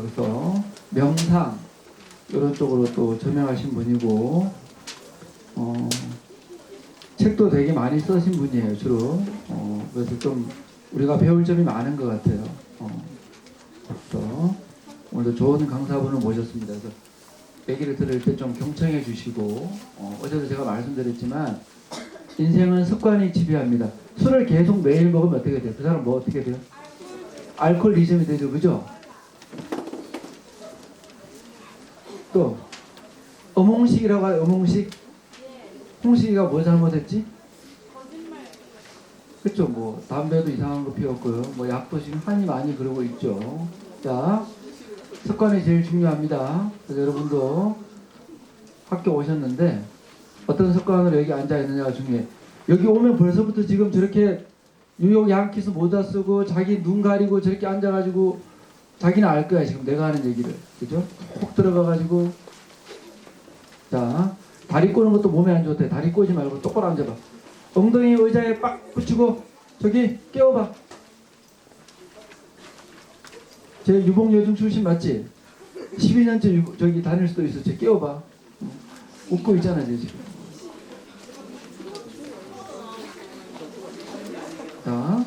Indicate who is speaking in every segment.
Speaker 1: 그래서 명상 이런 쪽으로 또 저명하신 분이고 책도 되게 많이 쓰신 분이에요 주로. 그래서 좀 우리가 배울 점이 많은 것 같아요. 그래서 오늘도 좋은 강사분을 모셨습니다. 그래서 얘기를 들을 때 좀 경청해 주시고 어제도 제가 말씀드렸지만 인생은 습관이 지배합니다. 술을 계속 매일 먹으면 어떻게 돼요? 그 사람 뭐 어떻게 돼요? 알코올리즘이 되죠, 그죠? 또 어몽식이라고 해요. 어몽식. 홍식이가 뭐 잘못했지? 그쵸? 뭐 담배도 이상한 거 피웠고요. 뭐 약도 지금 한이 많이 그러고 있죠. 자, 습관이 제일 중요합니다. 그래서 여러분도 학교 오셨는데 어떤 습관으로 여기 앉아 있느냐가 중요해. 여기 오면 벌써부터 지금 저렇게 뉴욕 양키스 모자 쓰고 자기 눈 가리고 저렇게 앉아가지고 자기는 알 거야 지금 내가 하는 얘기를. 그죠? 콕 들어가가지고 자, 다리 꼬는 것도 몸에 안 좋대. 다리 꼬지 말고 똑바로 앉아봐. 엉덩이 의자에 빡 붙이고 저기 깨워봐. 제 유봉여중 출신 맞지? 12년째 저기 다닐 수도 있어. 쟤 깨워봐. 웃고 있잖아 쟤 지금. 자,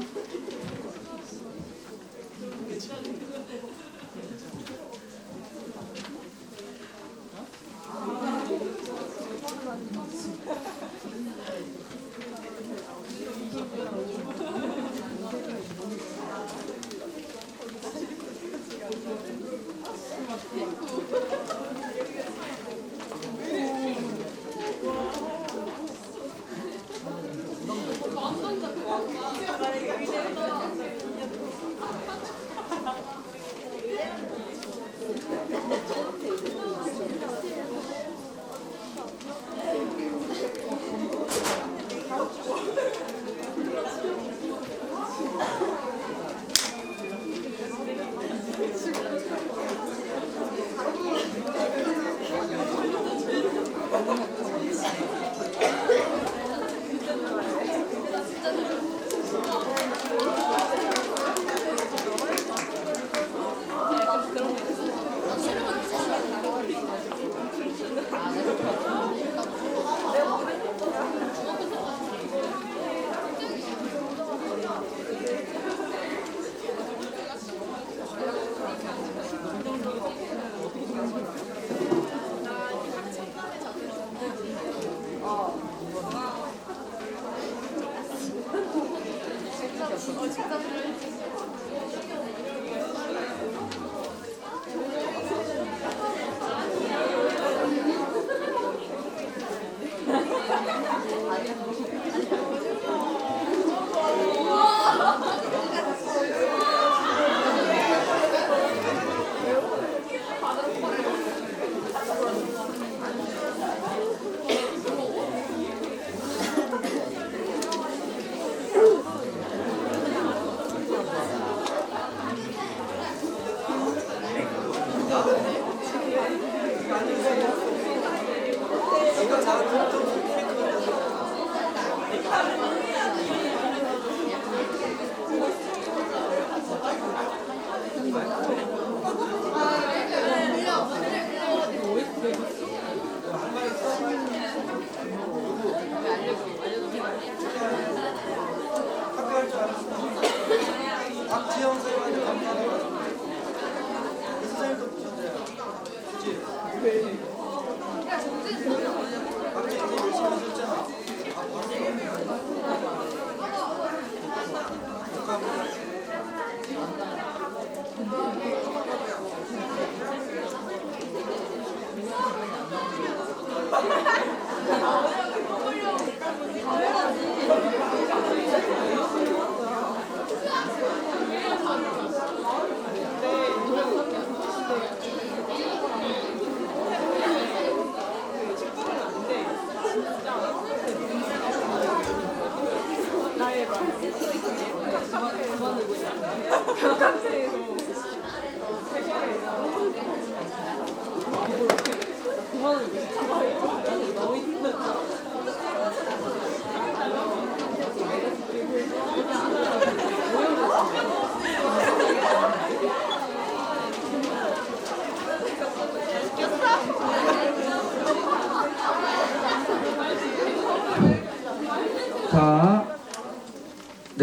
Speaker 2: 너무 힘들다.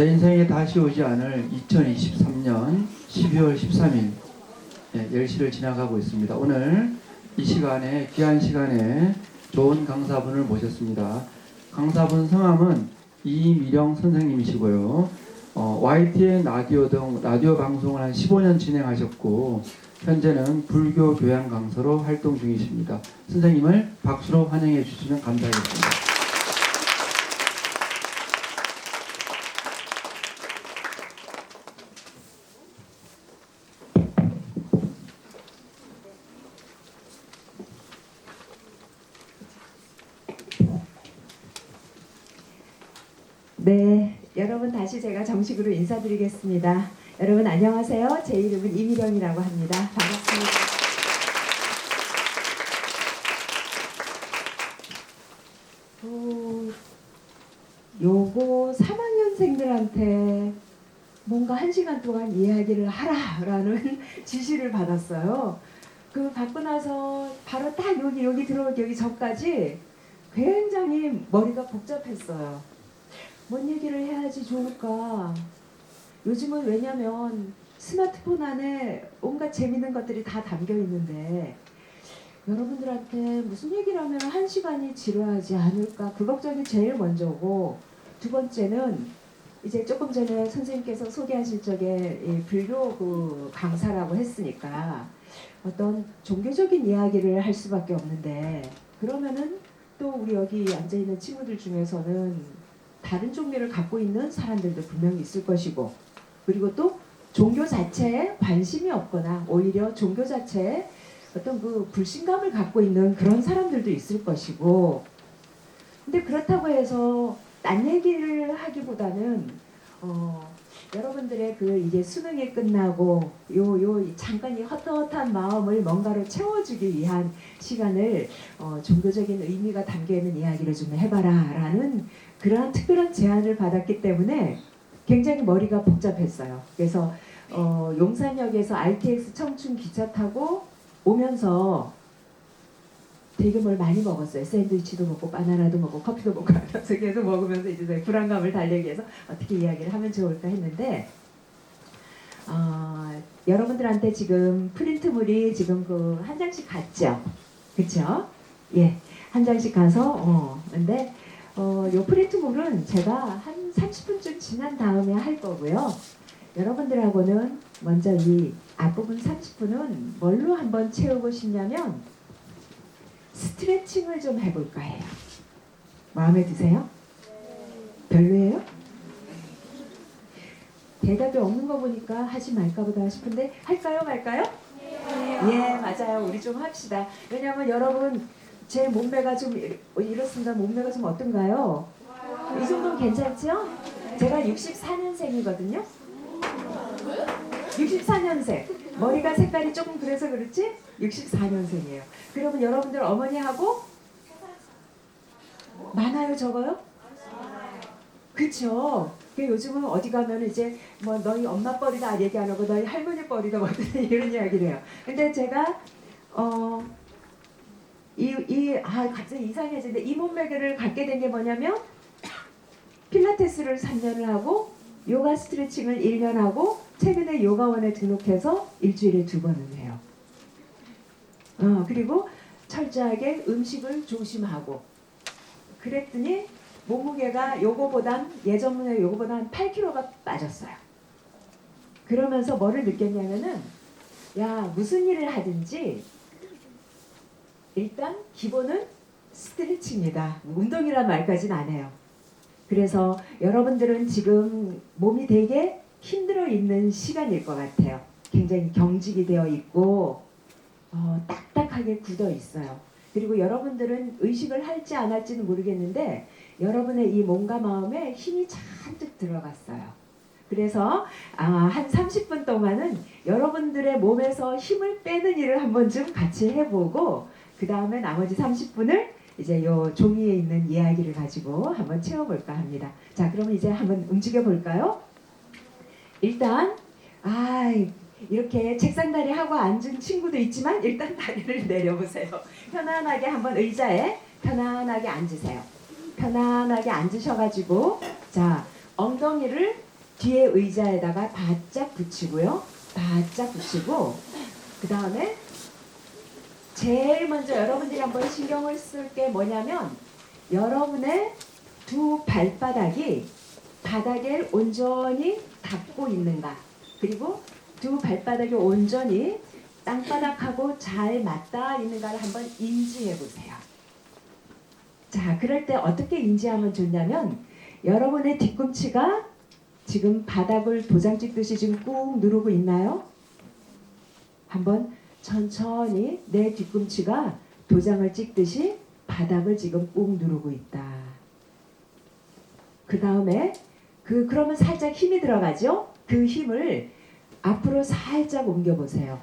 Speaker 1: 내 인생에 다시 오지 않을 2023년 12월 13일 10시를 지나가고 있습니다. 오늘 이 시간에 귀한 시간에 좋은 강사분을 모셨습니다. 강사분 성함은 이미령 선생님이시고요. YTN 라디오 등 라디오 방송을 한 15년 진행하셨고 현재는 불교 교양 강사로 활동 중이십니다. 선생님을 박수로 환영해 주시면 감사하겠습니다.
Speaker 2: 네, 여러분 다시 제가 정식으로 인사드리겠습니다. 여러분 안녕하세요. 제 이름은 이미령이라고 합니다. 반갑습니다. 요거 3학년생들한테 뭔가 1시간 동안 이야기를 하라라는 지시를 받았어요. 그 받고 나서 바로 딱 여기 들어오기 여기 전까지 굉장히 머리가 복잡했어요. 뭔 얘기를 해야지 좋을까? 요즘은 왜냐면 스마트폰 안에 온갖 재밌는 것들이 다 담겨 있는데 여러분들한테 무슨 얘기를 하면 1시간이 지루하지 않을까? 그 걱정이 제일 먼저고 두 번째는 이제 조금 전에 선생님께서 소개하실 적에 이 불교 그 강사라고 했으니까 어떤 종교적인 이야기를 할 수밖에 없는데 그러면은 또 우리 여기 앉아있는 친구들 중에서는 다른 종교를 갖고 있는 사람들도 분명히 있을 것이고 그리고 또 종교 자체에 관심이 없거나 오히려 종교 자체에 어떤 그 불신감을 갖고 있는 그런 사람들도 있을 것이고 근데 그렇다고 해서 딴 얘기를 하기보다는 여러분들의 그 이제 수능이 끝나고 요 잠깐 이 헛헛한 마음을 뭔가로 채워주기 위한 시간을 종교적인 의미가 담겨있는 이야기를 좀 해봐라라는 그러한 특별한 제안을 받았기 때문에 굉장히 머리가 복잡했어요. 그래서 용산역에서 RTX 청춘 기차 타고 오면서 되게 뭘 많이 먹었어요. 샌드위치도 먹고 바나나도 먹고 커피도 먹고 하면서 계속 먹으면서 이제 불안감을 달래기 위해서 어떻게 이야기를 하면 좋을까 했는데 여러분들한테 지금 프린트물이 지금 그 한 장씩 갔죠? 그쵸? 예, 한 장씩 가서 근데 요 프린트물은 제가 한 30분쯤 지난 다음에 할 거고요. 여러분들하고는 먼저 이 앞부분 30분은 뭘로 한번 채우고 싶냐면 스트레칭을 좀 해볼까 해요. 마음에 드세요? 별로예요? 대답이 없는 거 보니까 하지 말까 보다 싶은데 할까요 말까요? 예, 맞아요. 우리 좀 합시다. 왜냐하면 여러분 제 몸매가 좀 이렇습니다. 몸매가 좀 어떤가요? 이 정도는 괜찮죠? 제가 64년생이거든요. 64년생. 머리가 색깔이 조금 그래서 그렇지? 64년생이에요. 그러면 여러분들 어머니하고 많아요, 적어요? 그쵸? 요즘은 어디 가면 이제 뭐 너희 엄마 뻘이다 얘기 안 하고 너희 할머니 뻘이다 뭐 이런 이야기를 해요. 근데 제가 갑자기 이상해지는데 이 몸매를 갖게 된 게 뭐냐면 필라테스를 3년을 하고 요가 스트레칭을 1년 하고 최근에 요가원에 등록해서 일주일에 2번을 해요. 그리고 철저하게 음식을 조심하고 그랬더니 몸무게가 예전에 요거보다 한 8kg가 빠졌어요. 그러면서 뭐를 느꼈냐면은 야 무슨 일을 하든지 일단 기본은 스트레칭이다. 운동이란 말까지는 안 해요. 그래서 여러분들은 지금 몸이 되게 힘들어 있는 시간일 것 같아요. 굉장히 경직이 되어 있고 딱딱하게 굳어 있어요. 그리고 여러분들은 의식을 할지 안 할지는 모르겠는데 여러분의 이 몸과 마음에 힘이 잔뜩 들어갔어요. 그래서 한 30분 동안은 여러분들의 몸에서 힘을 빼는 일을 한 번쯤 같이 해보고 그 다음에 나머지 30분을 이제 요 종이에 있는 이야기를 가지고 한번 채워볼까 합니다. 자, 그러면 이제 한번 움직여 볼까요? 일단 이렇게 책상다리 하고 앉은 친구도 있지만 일단 다리를 내려보세요. 편안하게 한번 의자에 편안하게 앉으세요. 편안하게 앉으셔가지고 자 엉덩이를 뒤에 의자에다가 바짝 붙이고요. 바짝 붙이고 그 다음에 제일 먼저 여러분들이 한번 신경을 쓸 게 뭐냐면 여러분의 두 발바닥이 바닥에 온전히 닿고 있는가, 그리고 두 발바닥이 온전히 땅바닥하고 잘 맞닿아 있는가를 한번 인지해 보세요. 자, 그럴 때 어떻게 인지하면 좋냐면 여러분의 뒤꿈치가 지금 바닥을 도장 찍듯이 지금 꾹 누르고 있나요? 한번 천천히 내 뒤꿈치가 도장을 찍듯이 바닥을 지금 꾹 누르고 있다. 그 다음에 그러면 살짝 힘이 들어가죠? 그 힘을 앞으로 살짝 옮겨 보세요.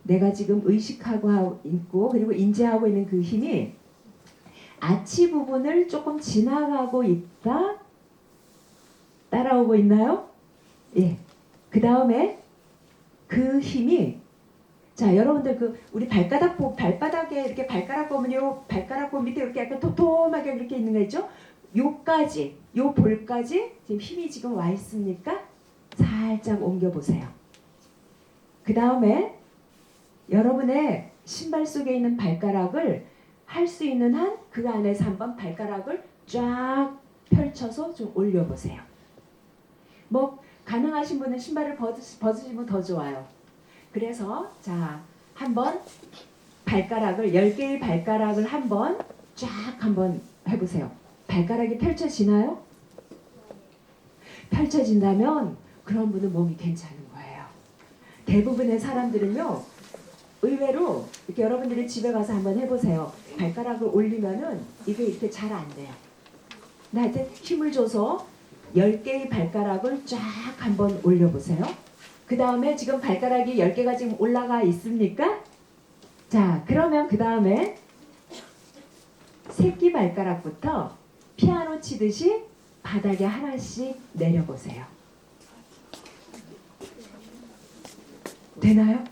Speaker 2: 내가 지금 의식하고 있고 그리고 인지하고 있는 그 힘이 아치 부분을 조금 지나가고 있다. 따라오고 있나요? 예. 그 다음에 그 힘이, 자, 여러분들 우리 발바닥에 이렇게 발가락 보면 요 발가락 보 밑에 이렇게 약간 도톰하게 이렇게 있는 거 있죠? 요까지, 요 볼까지 지금 힘이 지금 와 있습니까? 살짝 옮겨 보세요. 그 다음에 여러분의 신발 속에 있는 발가락을 할 수 있는 한 그 안에서 한번 발가락을 쫙 펼쳐서 좀 올려보세요. 뭐 가능하신 분은 신발을 벗으시면 더 좋아요. 그래서 자, 한번 발가락을 10개의 발가락을 한번 쫙 한번 해보세요. 발가락이 펼쳐지나요? 펼쳐진다면 그런 분은 몸이 괜찮은 거예요. 대부분의 사람들은요, 의외로 이렇게 여러분들이 집에 가서 한번 해보세요. 발가락을 올리면은 이게 이렇게 잘 안 돼요. 나한테 힘을 줘서 10개의 발가락을 쫙 한번 올려보세요. 그 다음에 지금 발가락이 10개가 지금 올라가 있습니까? 자, 그러면 그 다음에 새끼 발가락부터 피아노 치듯이 바닥에 하나씩 내려보세요. 되나요?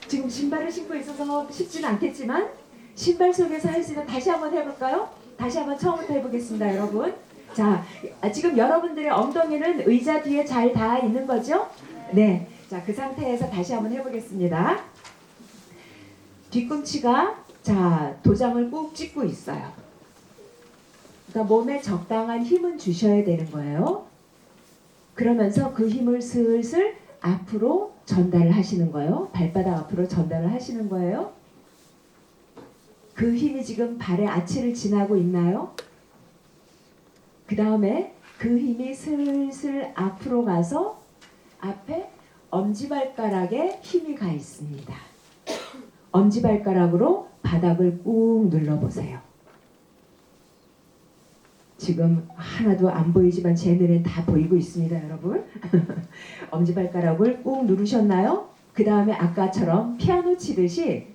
Speaker 2: 지금 신발을 신고 있어서 쉽지는 않겠지만 신발 속에서 할 수 있는, 다시 한번 해볼까요? 다시 한번 처음부터 해보겠습니다, 여러분. 자, 지금 여러분들의 엉덩이는 의자 뒤에 잘 닿아 있는 거죠? 네. 자, 그 상태에서 다시 한번 해보겠습니다. 뒤꿈치가, 자, 도장을 꾹 찍고 있어요. 그러니까 몸에 적당한 힘은 주셔야 되는 거예요. 그러면서 그 힘을 슬슬 앞으로 전달을 하시는 거예요. 발바닥 앞으로 전달을 하시는 거예요. 그 힘이 지금 발의 아치를 지나고 있나요? 그 다음에 그 힘이 슬슬 앞으로 가서 앞에 엄지발가락에 힘이 가 있습니다. 엄지발가락으로 바닥을 꾹 눌러보세요. 지금 하나도 안 보이지만 제 눈엔 다 보이고 있습니다, 여러분. 엄지발가락을 꾹 누르셨나요? 그 다음에 아까처럼 피아노 치듯이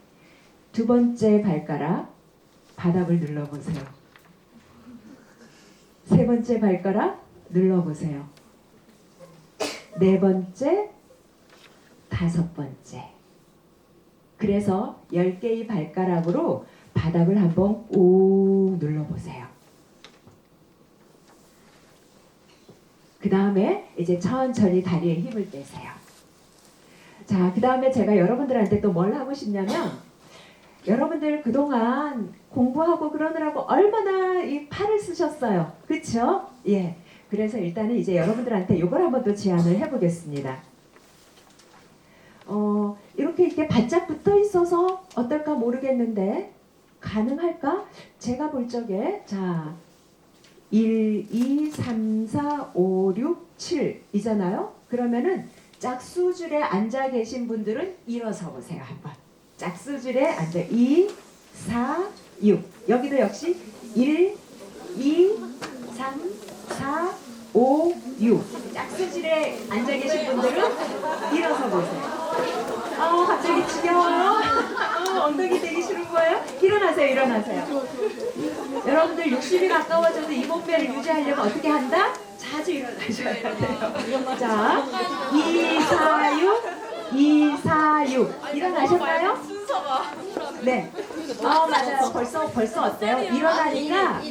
Speaker 2: 두 번째 발가락 바닥을 눌러보세요. 세 번째 발가락 눌러보세요. 네 번째, 다섯 번째. 그래서 10개의 발가락으로 바닥을 한번 꾹 눌러보세요. 그 다음에 이제 천천히 다리에 힘을 빼세요. 자, 그 다음에 제가 여러분들한테 또 뭘 하고 싶냐면, 여러분들 그동안 공부하고 그러느라고 얼마나 이 팔을 쓰셨어요. 그쵸? 예. 그래서 일단은 이제 여러분들한테 이걸 한번 또 제안을 해보겠습니다. 이렇게 바짝 붙어 있어서 어떨까 모르겠는데, 가능할까? 제가 볼 적에, 자, 1, 2, 3, 4, 5, 6, 7 이잖아요. 그러면은 짝수줄에 앉아 계신 분들은 일어서 보세요. 한번 짝수줄에 앉아 2, 4, 6 여기도 역시 1, 2, 3, 4, 5, 6 짝수줄에 앉아 계신 분들은 일어서 보세요. 갑자기 지겨워요? 엉덩이 되기 싫은 거예요? 일어나세요, 일어나세요. 여러분들 60이 가까워져도 이 몸매를 유지하려면 어떻게 한다? 자주 일어나셔야 돼요. 자, 2, 4, 6, 2, 4, 6 일어나셨나요?
Speaker 3: 순서가
Speaker 2: 네. 맞아요. 벌써 어때요? 일어나니까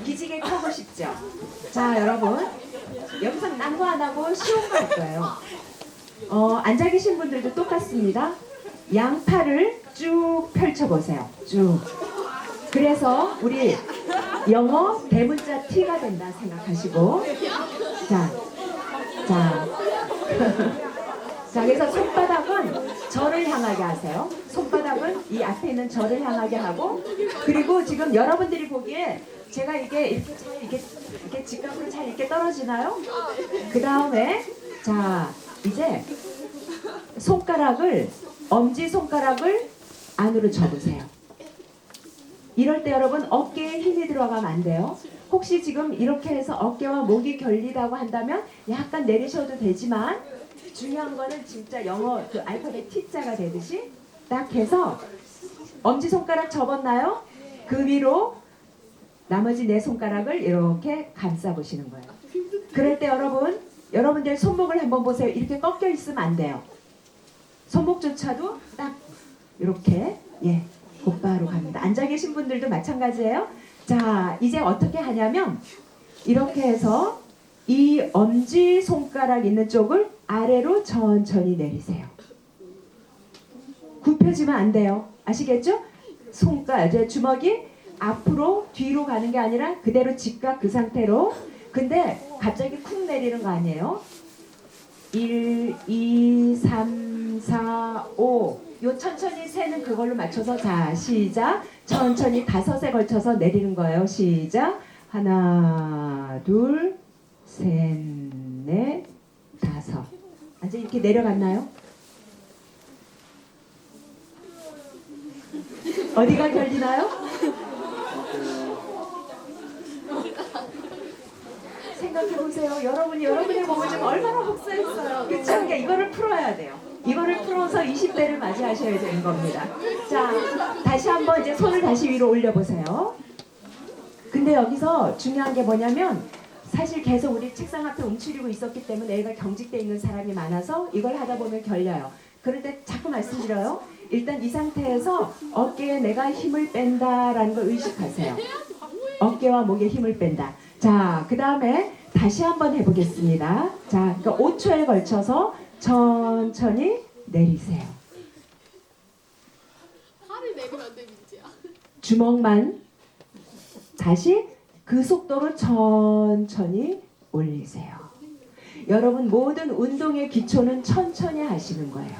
Speaker 2: 기지개 켜고 싶죠? 자, 여러분. 여기서 딴 거 안 하고 쉬운 거 할 거예요. 앉아 계신 분들도 똑같습니다. 양팔을 쭉 펼쳐보세요. 쭉. 그래서 우리 영어 대문자 T가 된다 생각하시고. 자. 자, 그래서 손바닥은 저를 향하게 하세요. 손바닥은 이 앞에 있는 저를 향하게 하고, 그리고 지금 여러분들이 보기에 제가 이게 이렇게 잘 이렇게 직각으로 잘 이렇게 떨어지나요? 그 다음에 자, 이제 손가락을 엄지 손가락을 안으로 접으세요. 이럴 때 여러분 어깨에 힘이 들어가면 안 돼요. 혹시 지금 이렇게 해서 어깨와 목이 결리다고 한다면 약간 내리셔도 되지만, 중요한 거는 진짜 영어 그 알파벳 T자가 되듯이 딱 해서 엄지손가락 접었나요? 그 위로 나머지 네 손가락을 이렇게 감싸 보시는 거예요. 그럴 때 여러분들 손목을 한번 보세요. 이렇게 꺾여 있으면 안 돼요. 손목조차도 딱 이렇게 곧바로 갑니다. 앉아 계신 분들도 마찬가지예요. 자, 이제 어떻게 하냐면 이렇게 해서 이 엄지 손가락 있는 쪽을 아래로 천천히 내리세요. 굽혀지면 안 돼요. 아시겠죠? 주먹이 앞으로 뒤로 가는 게 아니라 그대로 직각 그 상태로. 근데 갑자기 쿵 내리는 거 아니에요? 1, 2, 3, 4, 5. 요 천천히 세는 그걸로 맞춰서 자, 시작. 천천히 5에 걸쳐서 내리는 거예요. 시작. 하나, 둘, 셋, 넷, 5. 이제 이렇게 내려갔나요? 어디가 결리나요? 생각해보세요. 여러분의 몸을 지금 얼마나 복사했어요. 그쵸? 그러니까 이거를 풀어야 돼요. 이거를 풀어서 20대를 맞이하셔야 되는 겁니다. 자, 다시 한번 이제 손을 다시 위로 올려보세요. 근데 여기서 중요한 게 뭐냐면, 사실 계속 우리 책상 앞에 움츠리고 있었기 때문에 애가 경직돼 있는 사람이 많아서 이걸 하다 보면 결려요. 그런데 자꾸 말씀드려요. 일단 이 상태에서 어깨에 내가 힘을 뺀다라는 걸 의식하세요. 어깨와 목에 힘을 뺀다. 자, 그 다음에 다시 한번 해보겠습니다. 자, 그러니까 5초에 걸쳐서 천천히 내리세요.
Speaker 3: 팔을 내리면 안 돼, 민지야.
Speaker 2: 주먹만 다시 그 속도로 천천히 올리세요. 여러분 모든 운동의 기초는 천천히 하시는 거예요.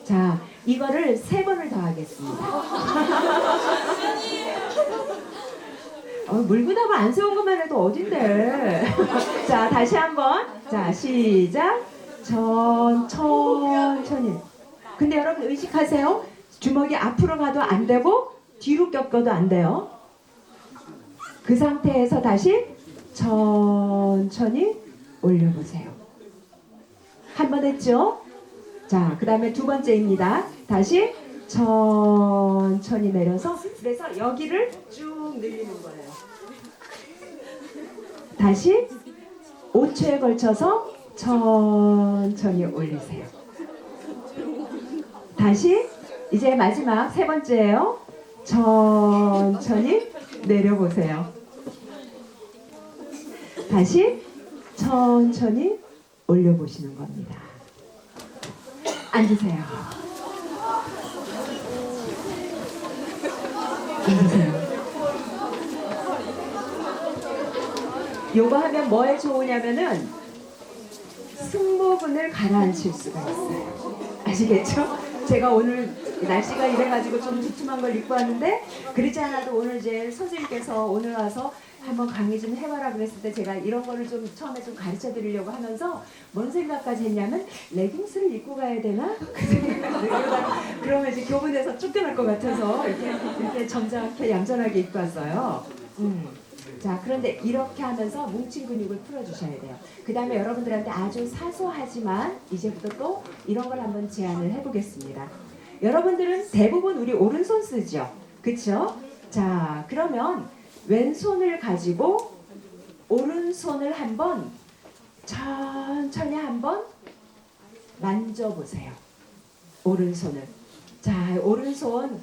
Speaker 2: 자, 이거를 3번을 더 하겠습니다. 물구나무 안 세운 것만 해도 어딘데. 자, 다시 한번. 자, 시작. 천천히. 근데 여러분 의식하세요. 주먹이 앞으로 가도 안 되고 뒤로 꺾어도 안 돼요. 그 상태에서 다시 천천히 올려보세요. 한 번 했죠? 자, 그 다음에 2번째입니다. 다시 천천히 내려서, 그래서 여기를 쭉 늘리는 거예요. 다시 5초에 걸쳐서 천천히 올리세요. 다시 이제 마지막 3번째예요. 천천히 내려보세요. 다시 천천히 올려보시는 겁니다. 앉으세요. 앉으세요. 요거 하면 뭐에 좋으냐면은 승모근을 가라앉힐 수가 있어요. 아시겠죠? 제가 오늘 날씨가 이래가지고 좀 두툼한 걸 입고 왔는데, 그렇지 않아도 오늘 이제 선생님께서 오늘 와서 한번 강의 좀 해봐라 그랬을 때 제가 이런 거를 좀 처음에 좀 가르쳐 드리려고 하면서 뭔 생각까지 했냐면, 레깅스를 입고 가야 되나? 그 생각을 들다가 그러면 이제 교문에서 쫓겨날 것 같아서 이렇게 점잖게 얌전하게 입고 왔어요. 자, 그런데 이렇게 하면서 뭉친 근육을 풀어주셔야 돼요. 그 다음에 여러분들한테 아주 사소하지만 이제부터 또 이런 걸 한번 제안을 해보겠습니다. 여러분들은 대부분 우리 오른손 쓰죠? 그쵸? 자, 그러면 왼손을 가지고 오른손을 한번 천천히 한번 만져보세요. 오른손을. 자, 오른손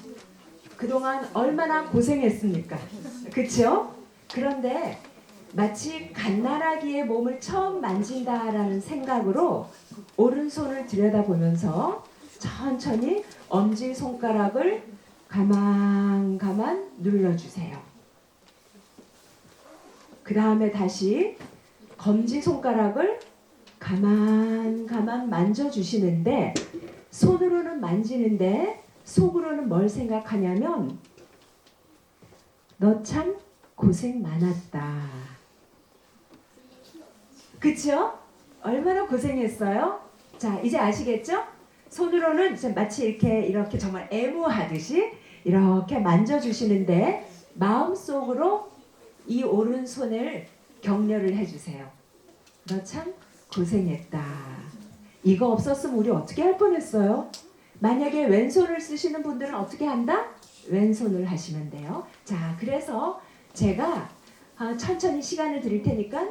Speaker 2: 그동안 얼마나 고생했습니까? 그쵸? 그런데 마치 갓난아기의 몸을 처음 만진다라는 생각으로 오른손을 들여다보면서 천천히 엄지손가락을 가만 눌러주세요. 그 다음에 다시 검지손가락을 가만 만져주시는데 손으로는 만지는데 속으로는 뭘 생각하냐면 너 참 고생 많았다. 그쵸? 얼마나 고생했어요? 자, 이제 아시겠죠? 손으로는 이제 마치 이렇게 정말 애무하듯이 이렇게 만져주시는데 마음속으로 이 오른손을 격려를 해주세요. 너 참 고생했다. 이거 없었으면 우리 어떻게 할 뻔했어요? 만약에 왼손을 쓰시는 분들은 어떻게 한다? 왼손을 하시면 돼요. 자, 그래서 제가 천천히 시간을 드릴 테니까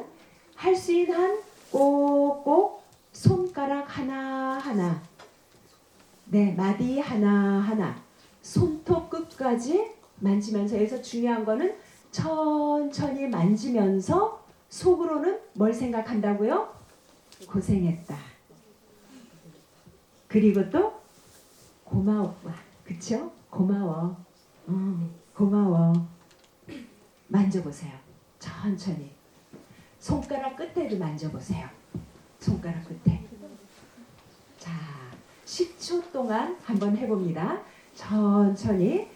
Speaker 2: 할 수 있는 한 꼭꼭 손가락 하나하나, 네, 마디 하나하나, 손톱 끝까지 만지면서, 여기서 중요한 거는 천천히 만지면서 속으로는 뭘 생각한다고요? 고생했다. 그리고 또 고마워. 그쵸? 고마워. 고마워. 만져보세요. 천천히. 손가락 끝에도 만져보세요. 손가락 끝에. 자, 10초 동안 한번 해봅니다. 천천히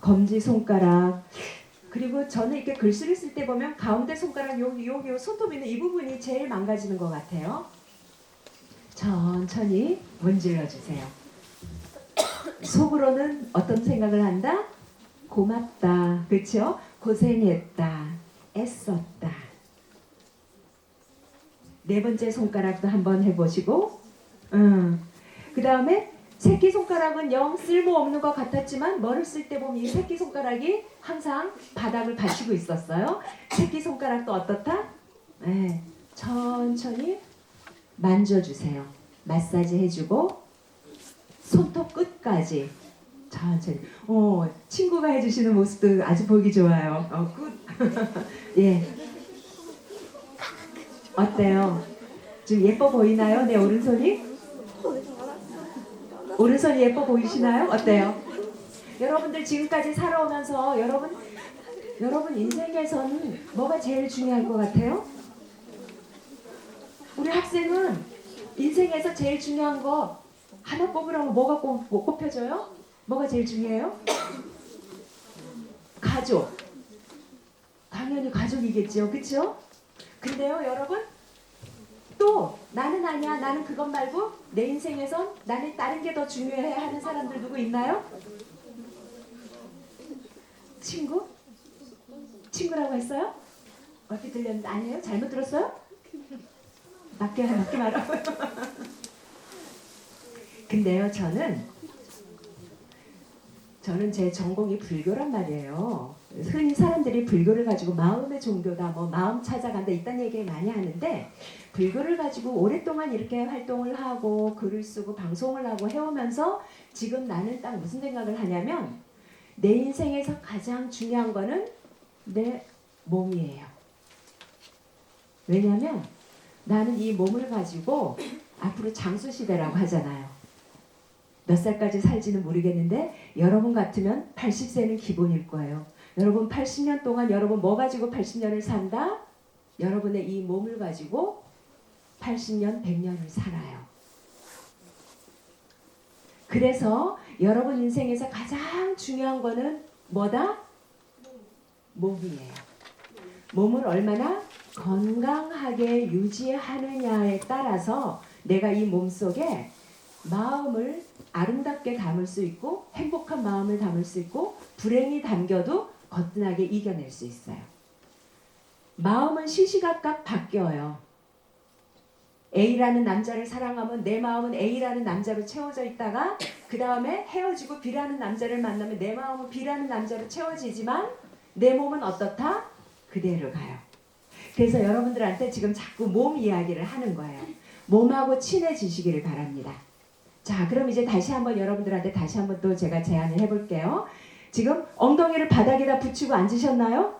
Speaker 2: 검지손가락, 그리고 저는 이렇게 글씨를 쓸 때 보면 가운데 손가락 여기 손톱 있는 이 부분이 제일 망가지는 것 같아요. 천천히 문질러 주세요. 속으로는 어떤 생각을 한다? 고맙다. 그렇죠? 고생했다. 애썼다. 네 번째 손가락도 한번 해보시고, 그 다음에 새끼손가락은 영 쓸모없는 것 같았지만 뭐를 쓸 때 보면 이 새끼손가락이 항상 바닥을 받치고 있었어요. 새끼손가락도 어떻다? 네, 천천히 만져주세요. 마사지 해주고 손톱 끝까지 천천히. 친구가 해주시는 모습도 아주 보기 좋아요. 굿. 예. 어때요? 좀 예뻐 보이나요? 내 오른손이? 오른손이 예뻐 보이시나요? 어때요? 여러분들 지금까지 살아오면서 여러분 인생에서는 뭐가 제일 중요할 것 같아요? 우리 학생은 인생에서 제일 중요한 거 하나 꼽으라면 뭐가 꼽혀져요? 뭐가 제일 중요해요? 가족. 당연히 가족이겠죠. 그렇죠? 근데요, 여러분, 또 나는 아니야, 나는 그것 말고 내 인생에선 나는 다른 게 더 중요해 하는 사람들 누구 있나요? 친구? 친구라고 했어요? 어떻게 들렸는데 아니에요? 잘못 들었어요? 맞게 말하고요. 근데요, 저는 제 전공이 불교란 말이에요. 흔히 사람들이 불교를 가지고 마음의 종교다, 뭐 마음 찾아간다 이딴 얘기를 많이 하는데, 불교를 가지고 오랫동안 이렇게 활동을 하고 글을 쓰고 방송을 하고 해오면서 지금 나는 딱 무슨 생각을 하냐면, 내 인생에서 가장 중요한 거는 내 몸이에요. 왜냐면 나는 이 몸을 가지고 앞으로 장수시대라고 하잖아요. 몇 살까지 살지는 모르겠는데 여러분 같으면 80세는 기본일 거예요. 여러분 80년 동안 여러분 뭐 가지고 80년을 산다? 여러분의 이 몸을 가지고 80년, 100년을 살아요. 그래서 여러분 인생에서 가장 중요한 거는 뭐다? 몸이에요. 몸을 얼마나 건강하게 유지하느냐에 따라서 내가 이 몸 속에 마음을 아름답게 담을 수 있고, 행복한 마음을 담을 수 있고, 불행이 담겨도 거뜬하게 이겨낼 수 있어요. 마음은 시시각각 바뀌어요. A라는 남자를 사랑하면 내 마음은 A라는 남자로 채워져 있다가 그 다음에 헤어지고 B라는 남자를 만나면 내 마음은 B라는 남자로 채워지지만 내 몸은 어떻다? 그대로 가요. 그래서 여러분들한테 지금 자꾸 몸 이야기를 하는 거예요. 몸하고 친해지시기를 바랍니다. 자, 그럼 이제 다시 한번 여러분들한테 다시 한번 또 제가 제안을 해볼게요. 지금 엉덩이를 바닥에다 붙이고 앉으셨나요?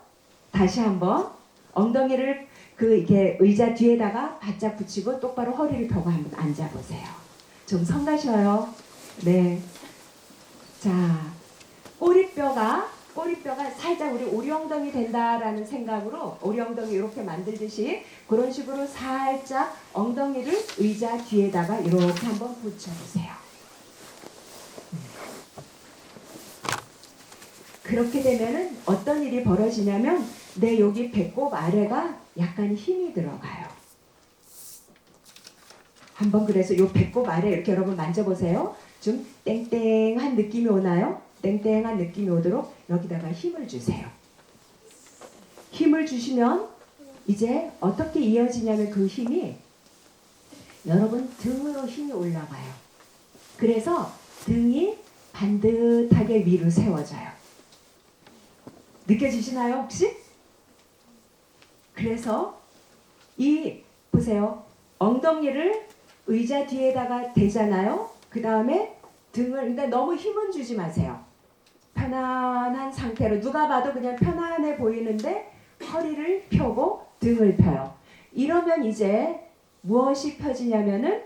Speaker 2: 다시 한번 엉덩이를 그 이렇게 의자 뒤에다가 바짝 붙이고 똑바로 허리를 펴고 한번 앉아보세요. 좀 성가셔요. 네. 자, 꼬리뼈가 살짝 우리 오리 엉덩이 된다라는 생각으로 오리 엉덩이 이렇게 만들듯이 그런 식으로 살짝 엉덩이를 의자 뒤에다가 이렇게 한번 붙여보세요. 그렇게 되면은 어떤 일이 벌어지냐면 내 여기 배꼽 아래가 약간 힘이 들어가요. 한번 그래서 요 배꼽 아래 이렇게 여러분 만져보세요. 좀 땡땡한 느낌이 오나요? 땡땡한 느낌이 오도록 여기다가 힘을 주세요. 힘을 주시면 이제 어떻게 이어지냐면 그 힘이 여러분 등으로 힘이 올라가요. 그래서 등이 반듯하게 위로 세워져요. 느껴지시나요 혹시? 그래서 보세요. 엉덩이를 의자 뒤에다가 대잖아요. 그 다음에 등을 그러니까 너무 힘은 주지 마세요. 편안한 상태로 누가 봐도 그냥 편안해 보이는데 허리를 펴고 등을 펴요. 이러면 이제 무엇이 펴지냐면은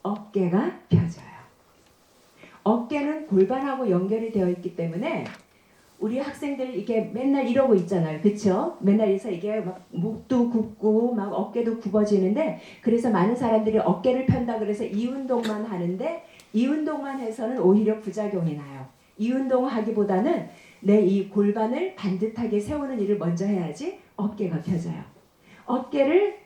Speaker 2: 어깨가 펴져요. 어깨는 골반하고 연결이 되어 있기 때문에 우리 학생들 이게 맨날 이러고 있잖아요. 그렇죠? 맨날 이래서 이게 막 목도 굽고 막 어깨도 굽어지는데 그래서 많은 사람들이 어깨를 편다 그래서 이 운동만 하는데 이 운동만 해서는 오히려 부작용이 나요. 이 운동하기보다는 내 이 골반을 반듯하게 세우는 일을 먼저 해야지 어깨가 펴져요. 어깨를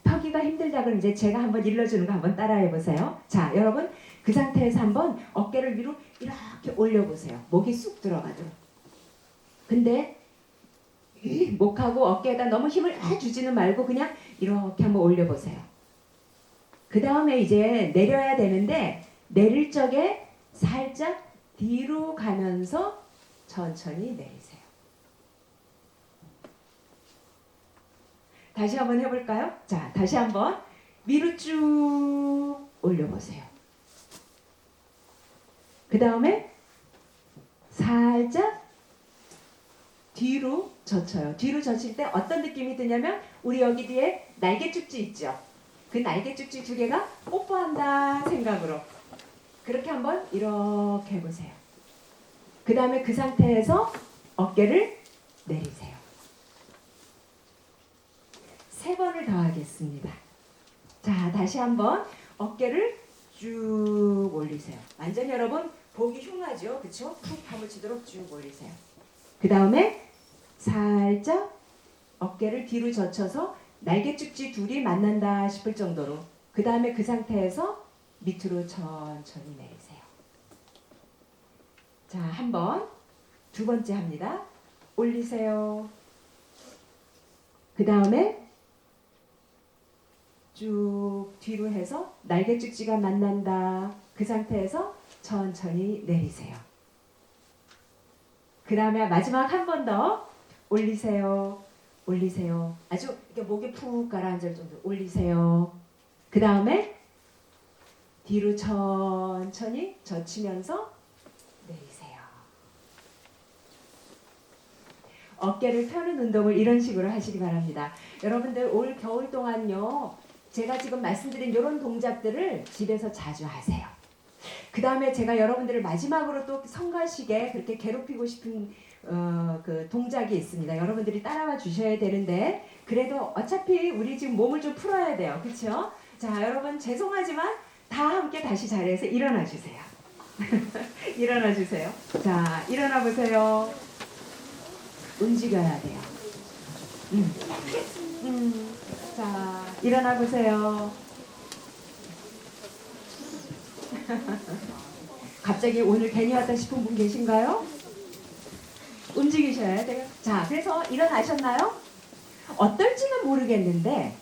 Speaker 2: 펴기가 힘들다 그러면 이제 제가 한번 일러주는 거 한번 따라해 보세요. 자, 여러분 그 상태에서 한번 어깨를 위로 이렇게 올려보세요. 목이 쑥 들어가도록. 근데 목하고 어깨에다 너무 힘을 주지는 말고 그냥 이렇게 한번 올려보세요. 그 다음에 이제 내려야 되는데 내릴 적에 살짝 뒤로 가면서 천천히 내리세요. 다시 한번 해볼까요? 자, 다시 한번 위로 쭉 올려보세요. 그 다음에 살짝 뒤로 젖혀요. 뒤로 젖힐 때 어떤 느낌이 드냐면 우리 여기 뒤에 날개 쭉지 있죠? 그 날개 쭉지 두 개가 뽀뽀한다 생각으로 그렇게 한번 이렇게 해보세요. 그 다음에 그 상태에서 어깨를 내리세요. 3번을 더 하겠습니다. 자, 다시 한번 어깨를 쭉 올리세요. 완전히 여러분 보기 흉하죠? 그쵸? 푹 파묻히도록 쭉 올리세요. 그 다음에 살짝 어깨를 뒤로 젖혀서 날개축지 둘이 만난다 싶을 정도로 그 다음에 그 상태에서 밑으로 천천히 내리세요. 자, 한번 두 번째 합니다. 올리세요. 그 다음에 쭉 뒤로 해서 날개축지가 만난다. 그 상태에서 천천히 내리세요. 그 다음에 마지막 한 번 더 올리세요. 올리세요. 아주 이렇게 목에 푹 가라앉을 정도로 올리세요. 그 다음에 뒤로 천천히 젖히면서 내리세요. 어깨를 펴는 운동을 이런 식으로 하시기 바랍니다. 여러분들 올 겨울 동안요. 제가 지금 말씀드린 이런 동작들을 집에서 자주 하세요. 그 다음에 제가 여러분들을 마지막으로 또 성가시게 그렇게 괴롭히고 싶은 그 동작이 있습니다. 여러분들이 따라와 주셔야 되는데 그래도 어차피 우리 지금 몸을 좀 풀어야 돼요. 그렇죠? 자, 여러분 죄송하지만 다 함께 다시 자리에서 일어나 주세요. 일어나 주세요. 자, 일어나 보세요. 움직여야 돼요. 자, 일어나 보세요. 갑자기 오늘 괜히 왔다 싶은 분 계신가요? 움직이셔야 돼요. 자, 그래서 일어나셨나요? 어떨지는 모르겠는데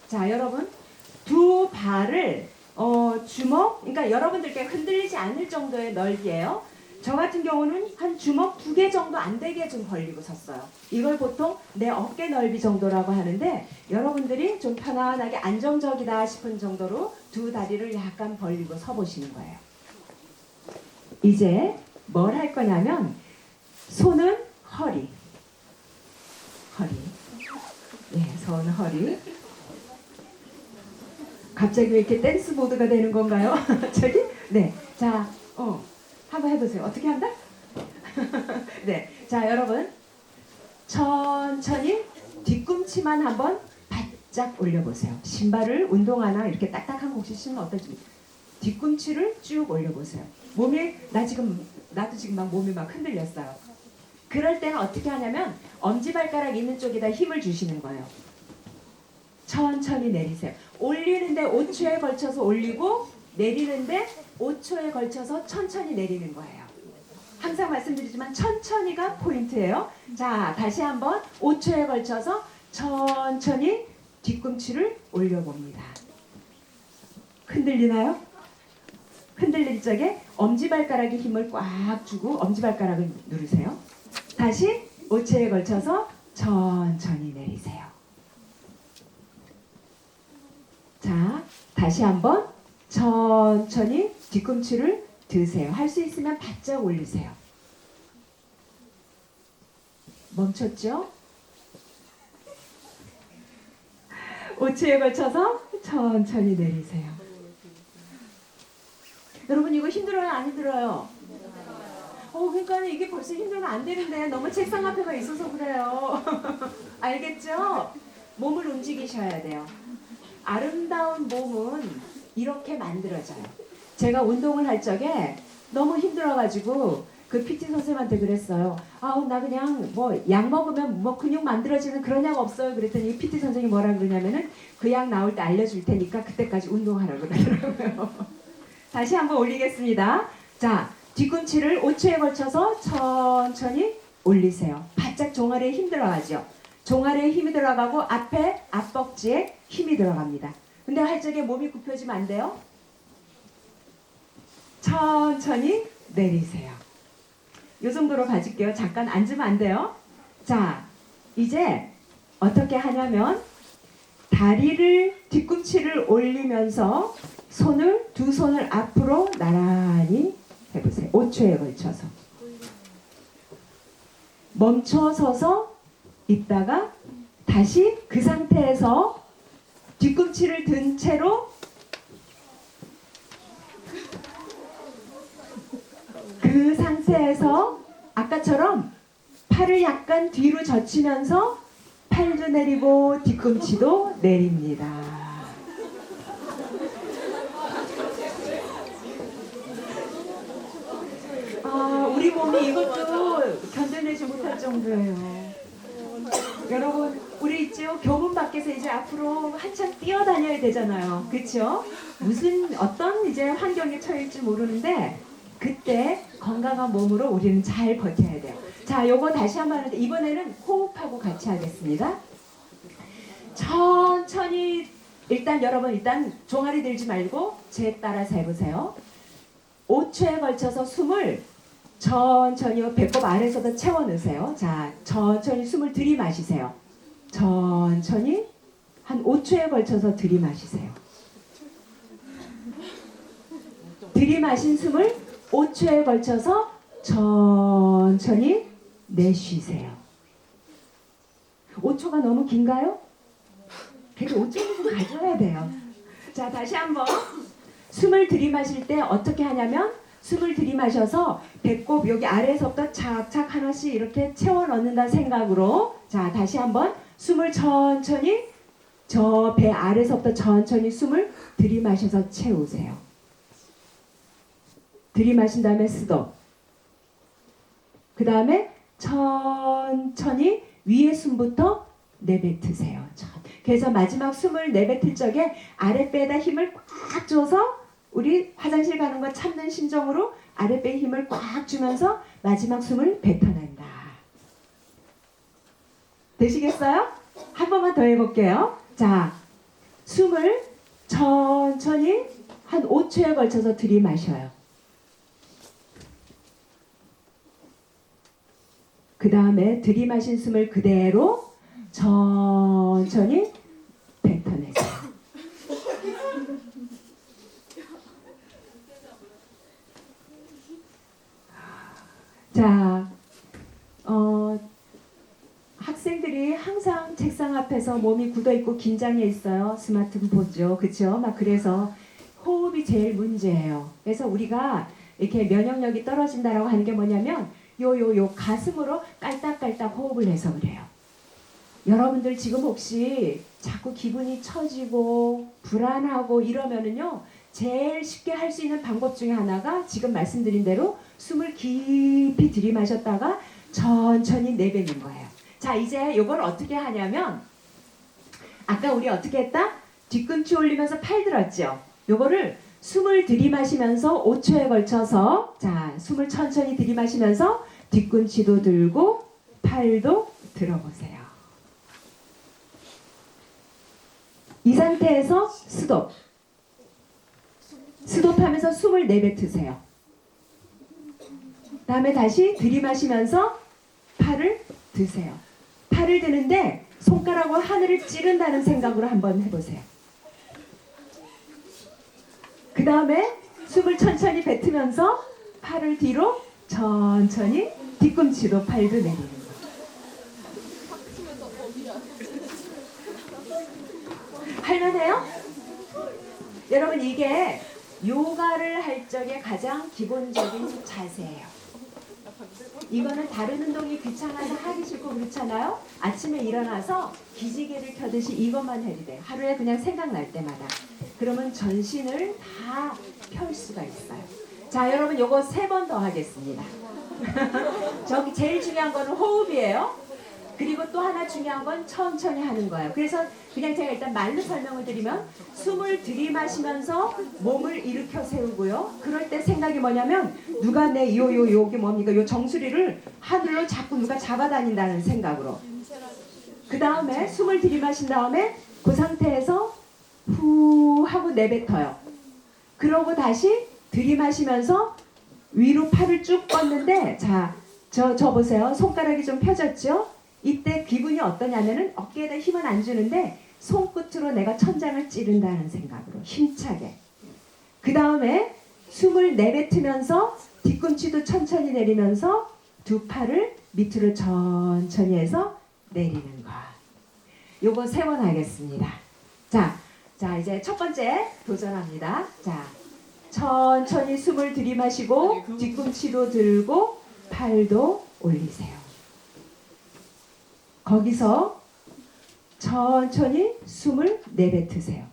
Speaker 2: 자, 여러분 두 발을 주먹, 그러니까 여러분들께 흔들리지 않을 정도의 넓이에요. 저 같은 경우는 한 주먹 2개 정도 안 되게 좀 벌리고 섰어요. 이걸 보통 내 어깨 넓이 정도라고 하는데 여러분들이 좀 편안하게 안정적이다 싶은 정도로 두 다리를 약간 벌리고 서 보시는 거예요. 이제 뭘 할 거냐면 손은 허리, 전 허리. 갑자기 왜 이렇게 댄스 모드가 되는 건가요? 저기? 네. 자, 한번 해보세요. 어떻게 한다? 네. 자, 여러분. 천천히 뒤꿈치만 한번 바짝 올려보세요. 신발을 운동화나 이렇게 딱딱한 곳이 신으면 어떨지. 뒤꿈치를 쭉 올려보세요. 나도 지금 막 몸이 막 흔들렸어요. 그럴 때는 어떻게 하냐면 엄지발가락 있는 쪽에다 힘을 주시는 거예요. 천천히 내리세요. 올리는데 5초에 걸쳐서 올리고 내리는데 5초에 걸쳐서 천천히 내리는 거예요. 항상 말씀드리지만 천천히가 포인트예요. 자, 다시 한번 5초에 걸쳐서 천천히 뒤꿈치를 올려봅니다. 흔들리나요? 흔들릴 적에 엄지발가락에 힘을 꽉 주고 엄지발가락을 누르세요. 다시 5초에 걸쳐서 천천히 내리세요. 자, 다시 한번 천천히 뒤꿈치를 드세요. 할 수 있으면 바짝 올리세요. 멈췄죠? 5초에 걸쳐서 천천히 내리세요. 여러분 이거 힘들어요? 안 힘들어요? 그러니까 이게 벌써 힘들면 안 되는데 너무 책상 앞에만 있어서 그래요. 알겠죠? 몸을 움직이셔야 돼요. 아름다운 몸은 이렇게 만들어져요. 제가 운동을 할 적에 너무 힘들어가지고 그 PT 선생님한테 그랬어요. 나 그냥 뭐 약 먹으면 뭐 근육 만들어지는 그런 약 없어요. 그랬더니 PT 선생님이 뭐라 그러냐면은 그 약 나올 때 알려줄 테니까 그때까지 운동하라고 그러더라고요. 다시 한번 올리겠습니다. 자, 뒤꿈치를 5초에 걸쳐서 천천히 올리세요. 바짝 종아리에 힘 들어가죠. 종아리에 힘이 들어가고 앞에 앞벅지에 힘이 들어갑니다. 근데 할 적에 몸이 굽혀지면 안 돼요. 천천히 내리세요. 이 정도로 가질게요. 잠깐 앉으면 안 돼요. 자, 이제 어떻게 하냐면 뒤꿈치를 올리면서 두 손을 앞으로 나란히 해보세요. 5초에 걸쳐서. 멈춰서서 있다가 다시 그 상태에서 뒤꿈치를 든 채로 그 상태에서 아까처럼 팔을 약간 뒤로 젖히면서 팔도 내리고 뒤꿈치도 내립니다. 우리 몸이 이것도 견뎌내지 못할 정도예요. 여러분, 우리 있죠? 교문 밖에서 이제 앞으로 한참 뛰어다녀야 되잖아요. 그렇죠? 어떤 이제 환경에 처할지 모르는데 그때 건강한 몸으로 우리는 잘 버텨야 돼요. 자, 요거 다시 한번 하는데 이번에는 호흡하고 같이 하겠습니다. 천천히 여러분 종아리 들지 말고 제 따라서 해보세요. 5초에 걸쳐서 숨을 천천히 배꼽 아래서도 채워 넣으세요. 자, 천천히 숨을 들이마시세요. 천천히 한 5초에 걸쳐서 들이마시세요. 들이마신 숨을 5초에 걸쳐서 천천히 내쉬세요. 5초가 너무 긴가요? 그래도 5초는 좀 가져야 돼요. 자, 다시 한번 숨을 들이마실 때 어떻게 하냐면 숨을 들이마셔서 배꼽 여기 아래에서부터 착착 하나씩 이렇게 채워 넣는다 생각으로 자, 다시 한번 숨을 천천히 저 배 아래에서부터 천천히 숨을 들이마셔서 채우세요. 들이마신 다음에 스톱. 그 다음에 천천히 위에 숨부터 내뱉으세요. 그래서 마지막 숨을 내뱉을 적에 아랫배에다 힘을 꽉 줘서 우리 화장실 가는 거 참는 심정으로 아랫배에 힘을 꽉 주면서 마지막 숨을 뱉어낸다. 되시겠어요? 한 번만 더 해볼게요. 자, 숨을 천천히 한 5초에 걸쳐서 들이마셔요. 그 다음에 들이마신 숨을 그대로 천천히 뱉어내세요. 자, 학생들이 항상 책상 앞에서 몸이 굳어 있고 긴장해 있어요. 스마트폰 보죠. 그렇죠? 막 그래서 호흡이 제일 문제예요. 그래서 우리가 이렇게 면역력이 떨어진다라고 하는 게 뭐냐면 요 가슴으로 깔딱깔딱 호흡을 해서 그래요. 여러분들 지금 혹시 자꾸 기분이 처지고 불안하고 이러면은요, 제일 쉽게 할 수 있는 방법 중에 하나가 지금 말씀드린 대로 숨을 깊이 들이마셨다가 천천히 내뱉는 거예요. 자, 이제 이걸 어떻게 하냐면 아까 우리 어떻게 했다? 뒤꿈치 올리면서 팔 들었죠? 요거를 숨을 들이마시면서 5초에 걸쳐서 자, 숨을 천천히 들이마시면서 뒤꿈치도 들고 팔도 들어보세요. 이 상태에서 스톱. 스톱하면서 숨을 내뱉으세요. 다음에 다시 들이마시면서 팔을 드세요. 팔을 드는데 손가락으로 하늘을 찌른다는 생각으로 한번 해보세요. 그 다음에 숨을 천천히 뱉으면서 팔을 뒤로 천천히 뒤꿈치도 팔도 내리는 거예요. 할만해요? 여러분 이게 요가를 할 적에 가장 기본적인 자세예요. 이거는 다른 운동이 귀찮아서 하기 싫고 그렇잖아요. 아침에 일어나서 기지개를 켜듯이 이것만 해도 돼요. 하루에 그냥 생각날 때마다. 그러면 전신을 다 펼 수가 있어요. 자, 여러분 요거 3번 더 하겠습니다. 저기 제일 중요한 거는 호흡이에요. 그리고 또 하나 중요한 건 천천히 하는 거예요. 그래서 그냥 제가 일단 말로 설명을 드리면 숨을 들이마시면서 몸을 일으켜 세우고요. 그럴 때 생각이 뭐냐면 누가 내 요게 뭡니까? 요 정수리를 하늘로 자꾸 누가 잡아다닌다는 생각으로. 그 다음에 숨을 들이마신 다음에 그 상태에서 후 하고 내뱉어요. 그러고 다시 들이마시면서 위로 팔을 쭉 뻗는데 자, 저 보세요. 손가락이 좀 펴졌죠? 이때 기분이 어떠냐면은 어깨에다 힘은 안 주는데 손끝으로 내가 천장을 찌른다는 생각으로 힘차게. 그 다음에 숨을 내뱉으면서 뒤꿈치도 천천히 내리면서 두 팔을 밑으로 천천히 해서 내리는 거. 요거 3번 하겠습니다. 자 이제 첫 번째 도전합니다. 자, 천천히 숨을 들이마시고 뒤꿈치도 들고 팔도 올리세요. 거기서 천천히 숨을 내뱉으세요.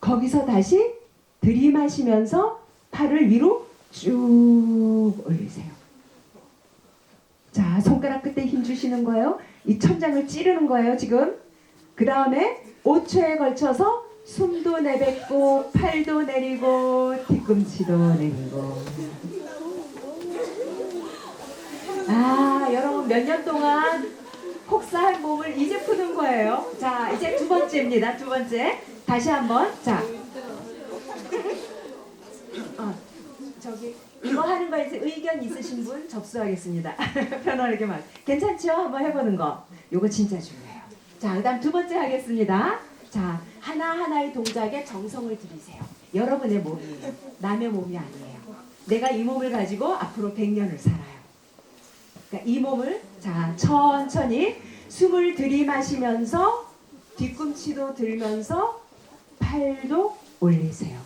Speaker 2: 거기서 다시 들이마시면서 팔을 위로 쭉 올리세요. 자, 손가락 끝에 힘 주시는 거예요. 이 천장을 찌르는 거예요, 지금. 그 다음에 5초에 걸쳐서 숨도 내뱉고 팔도 내리고 뒤꿈치도 내리고. 아, 여러분 몇 년 동안 혹사한 몸을 이제 푸는 거예요. 자, 이제 두 번째입니다. 두 번째. 다시 한번. 자. 저기 이거 하는 거에 의견 있으신 분 접수하겠습니다. 편안하게 말. 괜찮죠? 한번 해보는 거. 요거 진짜 중요해요. 자, 그다음 두 번째 하겠습니다. 자, 하나하나의 동작에 정성을 들이세요. 여러분의 몸이에요. 남의 몸이 아니에요. 내가 이 몸을 가지고 앞으로 100년을 살아요. 그러니까 이 몸을 자 천천히 숨을 들이마시면서 뒤꿈치도 들면서 팔도 올리세요.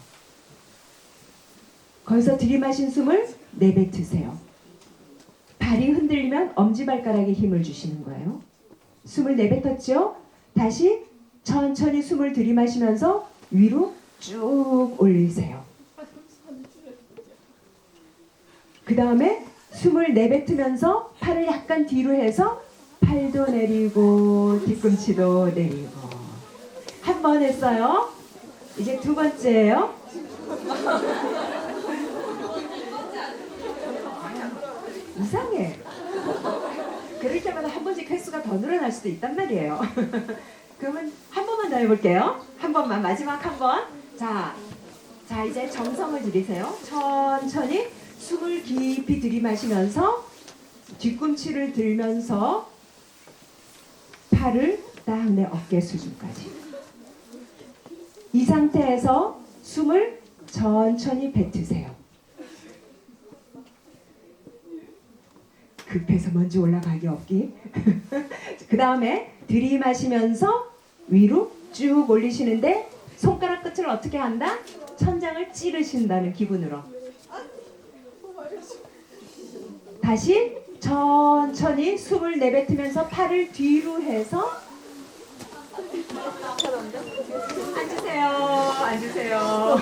Speaker 2: 거기서 들이마신 숨을 내뱉으세요. 발이 흔들리면 엄지발가락에 힘을 주시는 거예요. 숨을 내뱉었죠? 다시 천천히 숨을 들이마시면서 위로 쭉 올리세요. 그 다음에 숨을 내뱉으면서 팔을 약간 뒤로 해서 팔도 내리고 뒤꿈치도 내리고. 한 번 했어요. 이제 두 번째예요. 이상해. 그럴 때마다 한 번씩 횟수가 더 늘어날 수도 있단 말이에요. 그러면 한 번만 더 해볼게요. 한 번만, 마지막 한 번. 자, 이제 정성을 들이세요. 천천히 숨을 깊이 들이마시면서 뒤꿈치를 들면서 팔을 딱 내 어깨 수준까지. 이 상태에서 숨을 천천히 뱉으세요. 급해서 먼저 올라가기 없기. 그 다음에 들이마시면서 위로 쭉 올리시는데 손가락 끝을 어떻게 한다? 천장을 찌르신다는 기분으로. 다시 천천히 숨을 내뱉으면서 팔을 뒤로 해서 앉으세요. 앉으세요.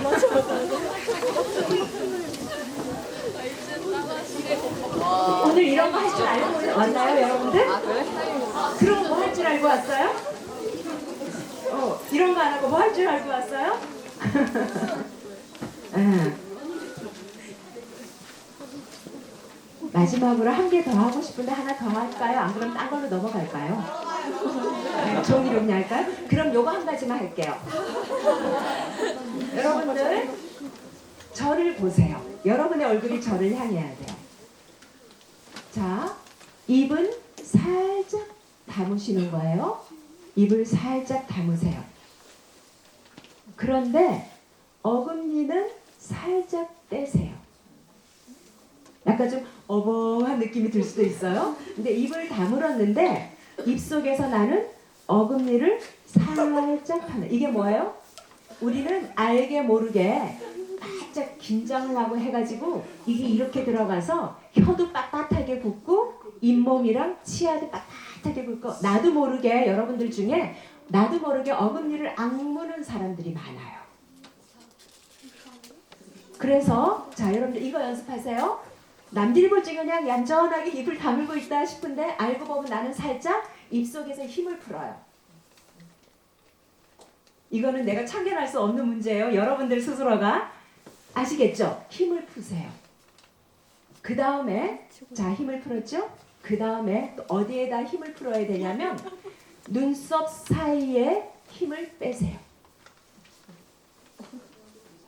Speaker 2: 오늘 이런 거 할 줄 알고 왔나요, 여러분들? 그런 거 할 줄 알고 왔어요? 이런 거 안 하고 뭐 할 줄 알고 왔어요? 마지막으로 한 개 더 하고 싶은데 하나 더 할까요? 안 그러면 딴 걸로 넘어갈까요? 종이 용리 할까요? 그럼 요거 한 가지만 할게요. 여러분들 저를 보세요. 여러분의 얼굴이 저를 향해야 돼요. 자, 입은 살짝 다무시는 거예요. 입을 살짝 다무세요. 그런데 어금니는 살짝 떼세요. 약간 좀 어벙한 느낌이 들 수도 있어요. 근데 입을 다물었는데 입속에서 나는 어금니를 살짝 하는. 이게 뭐예요? 우리는 알게 모르게 바짝 긴장을 하고 해가지고 이게 이렇게 들어가서 혀도 빳빳하게 붓고 잇몸이랑 치아도 빳빳하게 붓고 나도 모르게 여러분들 중에 나도 모르게 어금니를 악무는 사람들이 많아요. 그래서 자 여러분들 이거 연습하세요. 남들이 볼 때 그냥 얌전하게 입을 다물고 있다 싶은데 알고 보면 나는 살짝 입속에서 힘을 풀어요. 이거는 내가 참견할 수 없는 문제예요. 여러분들 스스로가 아시겠죠? 힘을 푸세요. 그 다음에 자 힘을 풀었죠? 그 다음에 또 어디에다 힘을 풀어야 되냐면 눈썹 사이에 힘을 빼세요.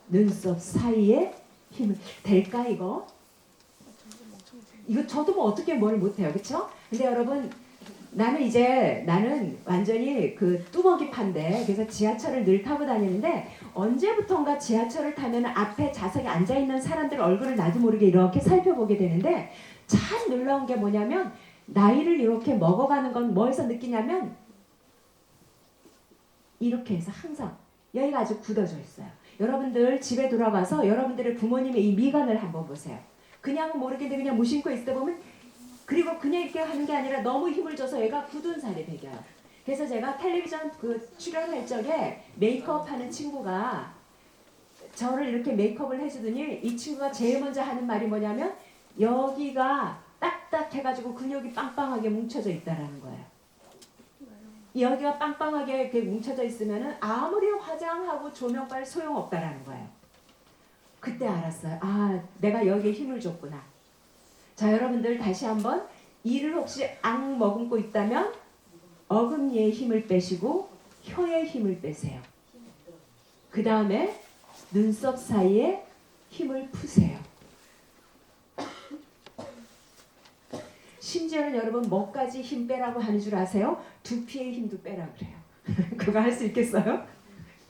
Speaker 2: 눈썹 사이에 힘을 될까 이거? 이거 저도 뭐 어떻게 뭘 못해요, 그렇죠? 근데 여러분 나는 완전히 그 뚜벅이판데 그래서 지하철을 늘 타고 다니는데 언제부턴가 지하철을 타면 앞에 좌석에 앉아 있는 사람들 얼굴을 나도 모르게 이렇게 살펴보게 되는데 참 놀라운 게 뭐냐면 나이를 이렇게 먹어가는 건 뭐에서 느끼냐면 이렇게 해서 항상 여기가 아주 굳어져 있어요. 여러분들 집에 돌아가서 여러분들의 부모님의 이 미간을 한번 보세요. 그냥 모르겠는데 그냥 무심코 있다 보면 그리고 그냥 이렇게 하는 게 아니라 너무 힘을 줘서 얘가 굳은 살이 배겨요. 그래서 제가 텔레비전 그 출연할 적에 메이크업 하는 친구가 저를 이렇게 메이크업을 해주더니 이 친구가 제일 먼저 하는 말이 뭐냐면 여기가 딱딱해가지고 근육이 빵빵하게 뭉쳐져 있다라는 거예요. 여기가 빵빵하게 이렇게 뭉쳐져 있으면은 아무리 화장하고 조명빨 소용없다라는 거예요. 그때 알았어요. 아, 내가 여기에 힘을 줬구나. 자, 여러분들 다시 한번 이를 혹시 악 머금고 있다면 어금니에 힘을 빼시고 혀에 힘을 빼세요. 그 다음에 눈썹 사이에 힘을 푸세요. 심지어는 여러분 뭐까지 힘 빼라고 하는 줄 아세요? 두피에 힘도 빼라 그래요. 그거 할 수 있겠어요?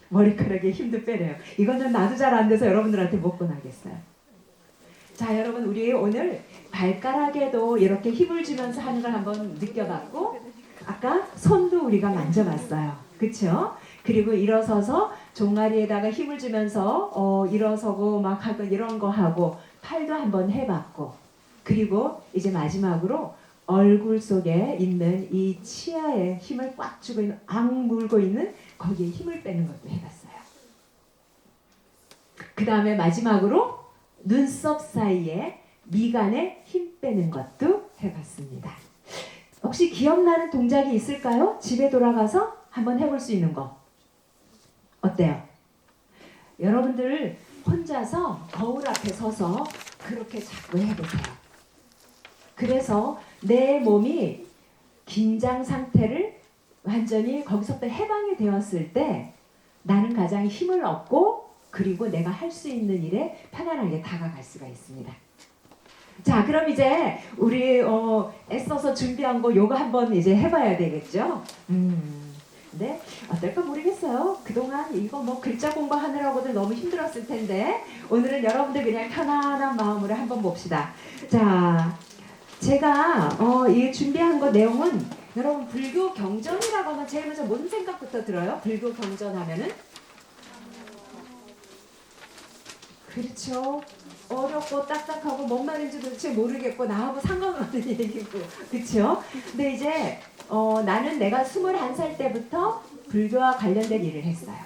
Speaker 2: 머리카락에 힘도 빼래요. 이거는 나도 잘 안 돼서 여러분들한테 못 권하겠어요. 자 여러분 우리 오늘 발가락에도 이렇게 힘을 주면서 하는 걸 한번 느껴봤고 아까 손도 우리가 만져봤어요. 그렇죠? 그리고 일어서서 종아리에다가 힘을 주면서 일어서고 막 하고 이런 거 하고 팔도 한번 해봤고 그리고 이제 마지막으로 얼굴 속에 있는 이 치아에 힘을 꽉 주고 있는 악물고 있는 거기에 힘을 빼는 것도 해봤어요. 그 다음에 마지막으로 눈썹 사이에 미간에 힘 빼는 것도 해봤습니다. 혹시 기억나는 동작이 있을까요? 집에 돌아가서 한번 해볼 수 있는 거 어때요? 여러분들 혼자서 거울 앞에 서서 그렇게 자꾸 해보세요. 그래서 내 몸이 긴장 상태를 완전히 거기서부터 해방이 되었을 때 나는 가장 힘을 얻고 그리고 내가 할 수 있는 일에 편안하게 다가갈 수가 있습니다. 자, 그럼 이제 우리 애써서 준비한 거 요거 한번 이제 해봐야 되겠죠? 네, 어떨까 모르겠어요. 그동안 이거 뭐 글자 공부하느라고도 너무 힘들었을 텐데 오늘은 여러분들 그냥 편안한 마음으로 한번 봅시다. 자, 제가 이 준비한 거 내용은 여러분 불교 경전이라고 하면 제일 먼저 뭔 생각부터 들어요? 불교 경전 하면은 그렇죠. 어렵고 딱딱하고 뭔 말인지 도대체 모르겠고 나하고 상관없는 얘기고 그렇죠. 근데 이제 나는 내가 21살 때부터 불교와 관련된 일을 했어요.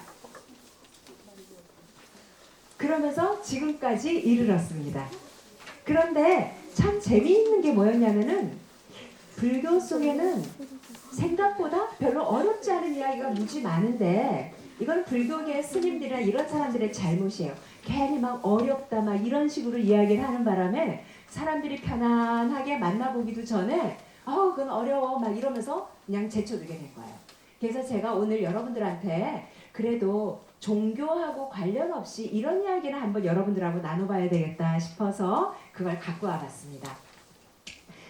Speaker 2: 그러면서 지금까지 이르렀습니다. 그런데 참 재미있는 게 뭐였냐면은 불교 속에는 생각보다 별로 어렵지 않은 이야기가 무지 많은데 이건 불교계 스님들이나 이런 사람들의 잘못이에요. 괜히 막 어렵다 막 이런 식으로 이야기를 하는 바람에 사람들이 편안하게 만나보기도 전에 그건 어려워 막 이러면서 그냥 제쳐두게 된 거예요. 그래서 제가 오늘 여러분들한테 그래도 종교하고 관련 없이 이런 이야기를 한번 여러분들하고 나눠봐야 되겠다 싶어서 그걸 갖고 와봤습니다.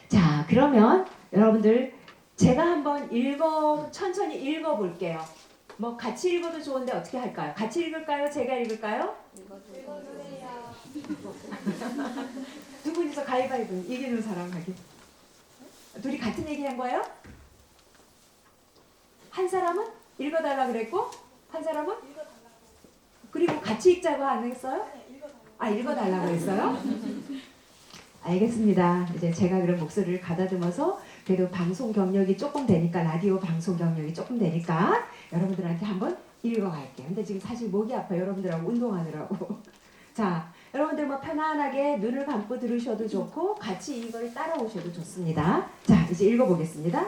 Speaker 2: 자, 그러면 여러분들 제가 한번 천천히 읽어볼게요. 뭐 같이 읽어도 좋은데 어떻게 할까요? 같이 읽을까요? 제가 읽을까요? 두 분이서 가위바위보 이기는 사람 하기. 둘이 같은 얘기 한 거예요? 한 사람은 읽어달라 그랬고 한 사람은 그리고 같이 읽자고 안 했어요? 읽어달라고 했어요? 알겠습니다. 이제 제가 그런 목소리를 가다듬어서 그래도 방송 경력이 조금 되니까 라디오 방송 경력이 조금 되니까 여러분들한테 한번 읽어갈게요. 근데 지금 사실 목이 아파요. 여러분들하고 운동하느라고. 자, 여러분들 뭐 편안하게 눈을 감고 들으셔도 좋고 같이 이걸 따라오셔도 좋습니다. 자, 이제 읽어보겠습니다.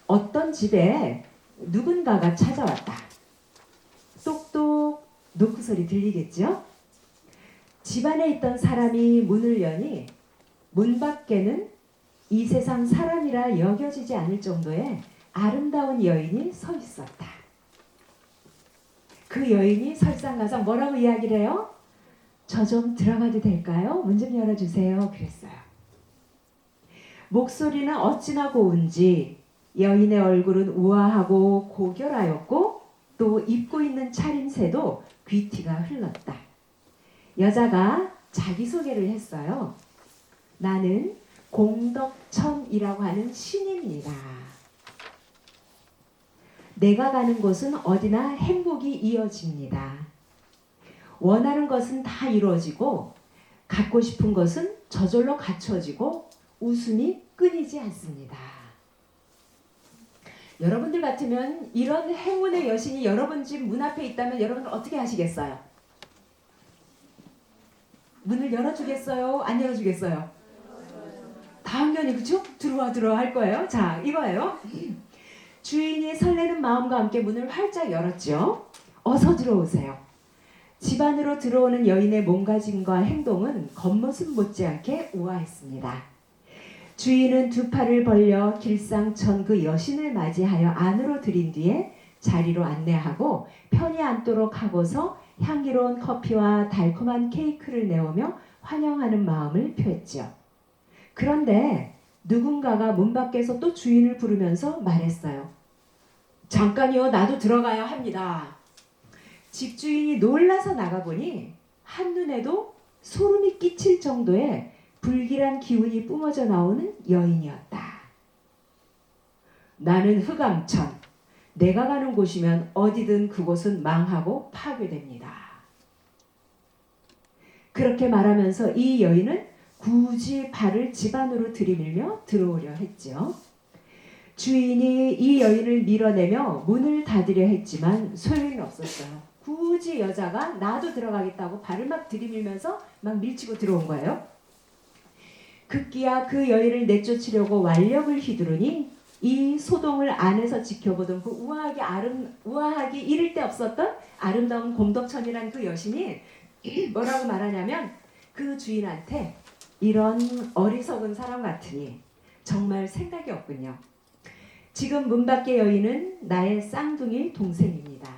Speaker 2: 어떤 집에 누군가가 찾아왔다. 똑똑 노크 소리 들리겠죠? 집안에 있던 사람이 문을 여니 문 밖에는 이 세상 사람이라 여겨지지 않을 정도의 아름다운 여인이 서 있었다. 그 여인이 설상가상 뭐라고 이야기를 해요? 저 좀 들어가도 될까요? 문 좀 열어주세요. 그랬어요. 목소리는 어찌나 고운지 여인의 얼굴은 우아하고 고결하였고 또 입고 있는 차림새도 귀티가 흘렀다. 여자가 자기소개를 했어요. 나는 공덕천이라고 하는 신입니다. 내가 가는 곳은 어디나 행복이 이어집니다. 원하는 것은 다 이루어지고 갖고 싶은 것은 저절로 갖춰지고 웃음이 끊이지 않습니다. 여러분들 같으면 이런 행운의 여신이 여러분 집 문 앞에 있다면 여러분들 어떻게 하시겠어요? 문을 열어주겠어요? 안 열어주겠어요? 당연히 그쵸? 들어와 할 거예요. 자, 이거예요. 주인이 설레는 마음과 함께 문을 활짝 열었죠. 어서 들어오세요. 집 안으로 들어오는 여인의 몸가짐과 행동은 겉모습 못지않게 우아했습니다. 주인은 두 팔을 벌려 길상천 그 여신을 맞이하여 안으로 들인 뒤에 자리로 안내하고 편히 앉도록 하고서 향기로운 커피와 달콤한 케이크를 내오며 환영하는 마음을 표했죠. 그런데 누군가가 문 밖에서 또 주인을 부르면서 말했어요. 잠깐요, 나도 들어가야 합니다. 집주인이 놀라서 나가보니 한눈에도 소름이 끼칠 정도의 불길한 기운이 뿜어져 나오는 여인이었다. 나는 흑암천. 내가 가는 곳이면 어디든 그곳은 망하고 파괴됩니다. 그렇게 말하면서 이 여인은 굳이 발을 집 안으로 들이밀며 들어오려 했죠. 주인이 이 여인을 밀어내며 문을 닫으려 했지만 소용이 없었어요. 굳이 여자가 나도 들어가겠다고 발을 막 들이밀면서 막 밀치고 들어온 거예요. 급기야 그 여인을 내쫓으려고 완력을 휘두르니 이 소동을 안에서 지켜보던 그 우아하기 이를 데 없었던 아름다운 곰덕천이라는 그 여신이 뭐라고 말하냐면 그 주인한테 이런 어리석은 사람 같으니 정말 생각이 없군요. 지금 문 밖의 여인은 나의 쌍둥이 동생입니다.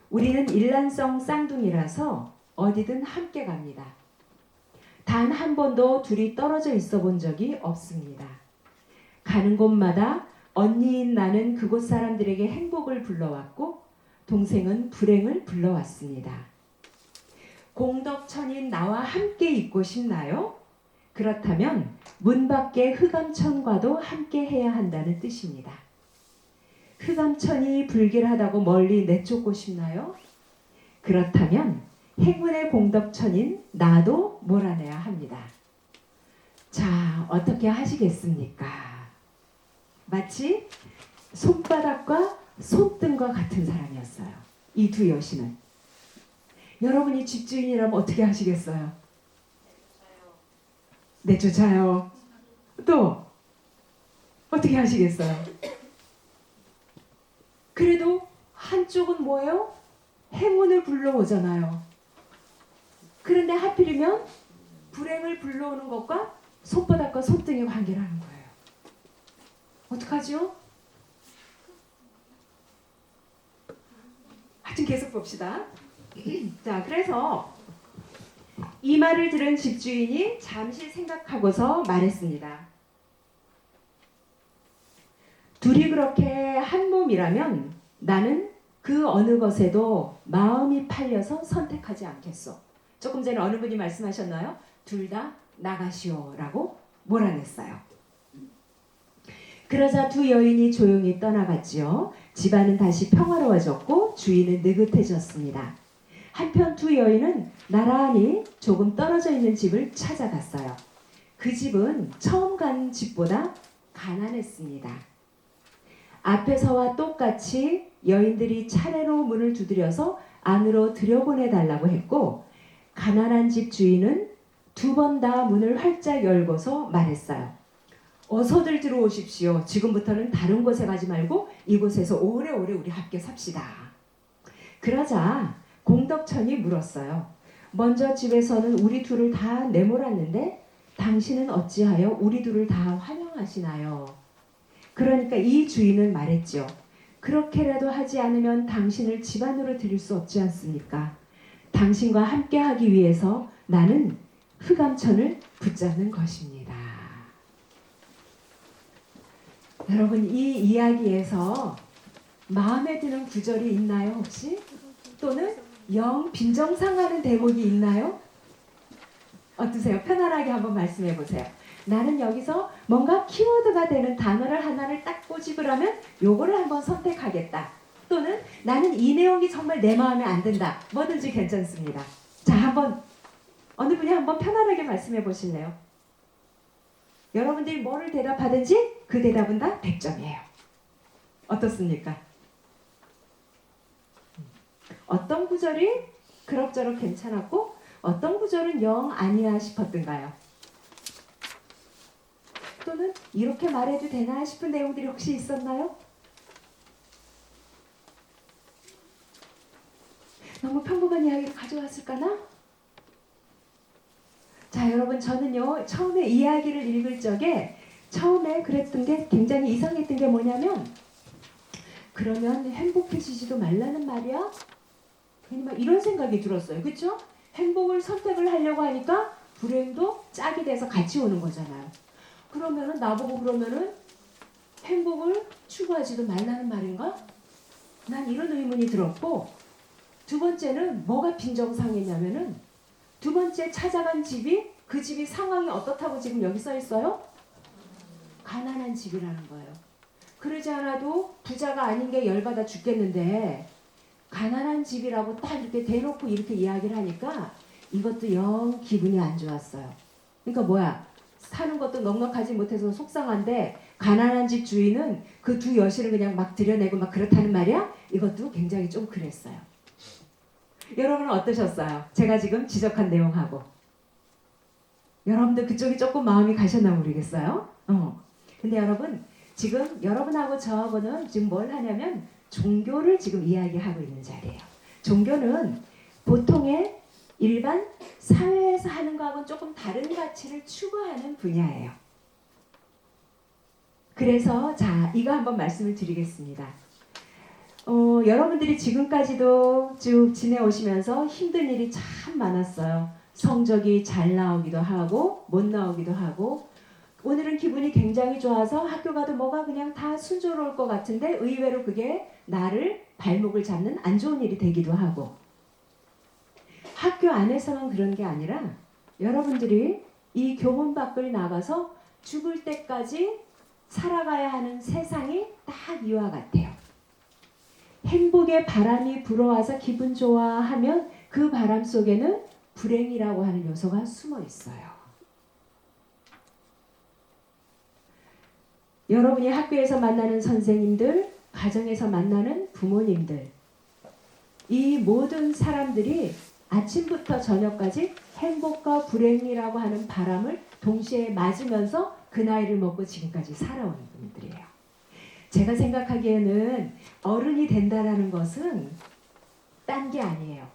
Speaker 2: 우리는 일란성 쌍둥이라서 어디든 함께 갑니다. 단 한 번도 둘이 떨어져 있어 본 적이 없습니다. 가는 곳마다 언니인 나는 그곳 사람들에게 행복을 불러왔고 동생은 불행을 불러왔습니다. 공덕천인 나와 함께 있고 싶나요? 그렇다면 문 밖의 흑암천과도 함께 해야 한다는 뜻입니다. 흑암천이 불길하다고 멀리 내쫓고 싶나요? 그렇다면 행운의 공덕천인 나도 몰아내야 합니다. 자, 어떻게 하시겠습니까? 마치 손바닥과 손등과 같은 사람이었어요. 이 두 여신은. 여러분이 집주인이라면 어떻게 하시겠어요? 내쫓아요. 또 어떻게 하시겠어요? 그래도 한쪽은 뭐예요? 행운을 불러오잖아요. 그런데 하필이면 불행을 불러오는 것과 손바닥과 손등이 관계라는 거예요. 어떡하죠? 하여튼 계속 봅시다. 자, 그래서 이 말을 들은 집주인이 잠시 생각하고서 말했습니다. 둘이 그렇게 한 몸이라면 나는 그 어느 것에도 마음이 팔려서 선택하지 않겠소. 조금 전에 어느 분이 말씀하셨나요? 둘 다 나가시오라고 몰아냈어요. 그러자 두 여인이 조용히 떠나갔지요. 집안은 다시 평화로워졌고 주인은 느긋해졌습니다. 한편 두 여인은 나란히 조금 떨어져 있는 집을 찾아갔어요. 그 집은 처음 간 집보다 가난했습니다. 앞에서와 똑같이 여인들이 차례로 문을 두드려서 안으로 들여보내달라고 했고, 가난한 집 주인은 두 번 다 문을 활짝 열고서 말했어요. 어서들 들어오십시오. 지금부터는 다른 곳에 가지 말고 이곳에서 오래오래 우리 함께 삽시다. 그러자 공덕천이 물었어요. 먼저 집에서는 우리 둘을 다 내몰았는데 당신은 어찌하여 우리 둘을 다 환영하시나요? 그러니까 이 주인은 말했죠. 그렇게라도 하지 않으면 당신을 집안으로 들일 수 없지 않습니까? 당신과 함께하기 위해서 나는 흑암천을 붙잡는 것입니다. 여러분, 이 이야기에서 마음에 드는 구절이 있나요 혹시? 또는 영 빈정상하는 대목이 있나요? 어떠세요? 편안하게 한번 말씀해 보세요. 나는 여기서 뭔가 키워드가 되는 단어를 하나를 딱 꼬집으라면 요거를 한번 선택하겠다. 또는 나는 이 내용이 정말 내 마음에 안 든다. 뭐든지 괜찮습니다. 자, 한번 어느 분이 한번 편안하게 말씀해 보실래요? 여러분들이 뭐를 대답하든지 그 대답은 다 100점이에요. 어떻습니까? 어떤 구절이 그럭저럭 괜찮았고 어떤 구절은 영 아니야 싶었던가요? 또는 이렇게 말해도 되나 싶은 내용들이 혹시 있었나요? 너무 평범한 이야기를 가져왔을까나? 자, 여러분, 저는요 처음에 이야기를 읽을 적에 처음에 그랬던 게 굉장히 이상했던 게 뭐냐면, 그러면 행복해지지도 말라는 말이야? 막 이런 생각이 들었어요. 그렇죠? 행복을 선택을 하려고 하니까 불행도 짝이 돼서 같이 오는 거잖아요. 그러면은 나보고 그러면은 행복을 추구하지도 말라는 말인가? 난 이런 의문이 들었고, 두 번째는 뭐가 빈정상했냐면은 두 번째 찾아간 집이, 그 집이 상황이 어떻다고 지금 여기 써 있어요? 가난한 집이라는 거예요. 그러지 않아도 부자가 아닌 게 열받아 죽겠는데 가난한 집이라고 딱 이렇게 대놓고 이렇게 이야기를 하니까 이것도 영 기분이 안 좋았어요. 그러니까 뭐야, 사는 것도 넉넉하지 못해서 속상한데 가난한 집 주인은 그 두 여신을 그냥 막 들여내고 막 그렇다는 말이야? 이것도 굉장히 좀 그랬어요. 여러분은 어떠셨어요? 제가 지금 지적한 내용하고 여러분들 그쪽이 조금 마음이 가셨나 모르겠어요. 근데 여러분, 지금 여러분하고 저하고는 지금 뭘 하냐면 종교를 지금 이야기하고 있는 자리예요. 종교는 보통의 일반 사회에서 하는 거하고는 조금 다른 가치를 추구하는 분야예요. 그래서 자, 이거 한번 말씀을 드리겠습니다. 여러분들이 지금까지도 쭉 지내오시면서 힘든 일이 참 많았어요. 성적이 잘 나오기도 하고 못 나오기도 하고, 오늘은 기분이 굉장히 좋아서 학교 가도 뭐가 그냥 다 순조로울 것 같은데 의외로 그게 나를 발목을 잡는 안 좋은 일이 되기도 하고, 학교 안에서만 그런 게 아니라 여러분들이 이 교문 밖을 나가서 죽을 때까지 살아가야 하는 세상이 딱 이와 같아요. 행복의 바람이 불어와서 기분 좋아하면 그 바람 속에는 불행이라고 하는 요소가 숨어 있어요. 여러분이 학교에서 만나는 선생님들, 가정에서 만나는 부모님들, 이 모든 사람들이 아침부터 저녁까지 행복과 불행이라고 하는 바람을 동시에 맞으면서 그 나이를 먹고 지금까지 살아오는 분들이에요. 제가 생각하기에는 어른이 된다는 것은 딴 게 아니에요.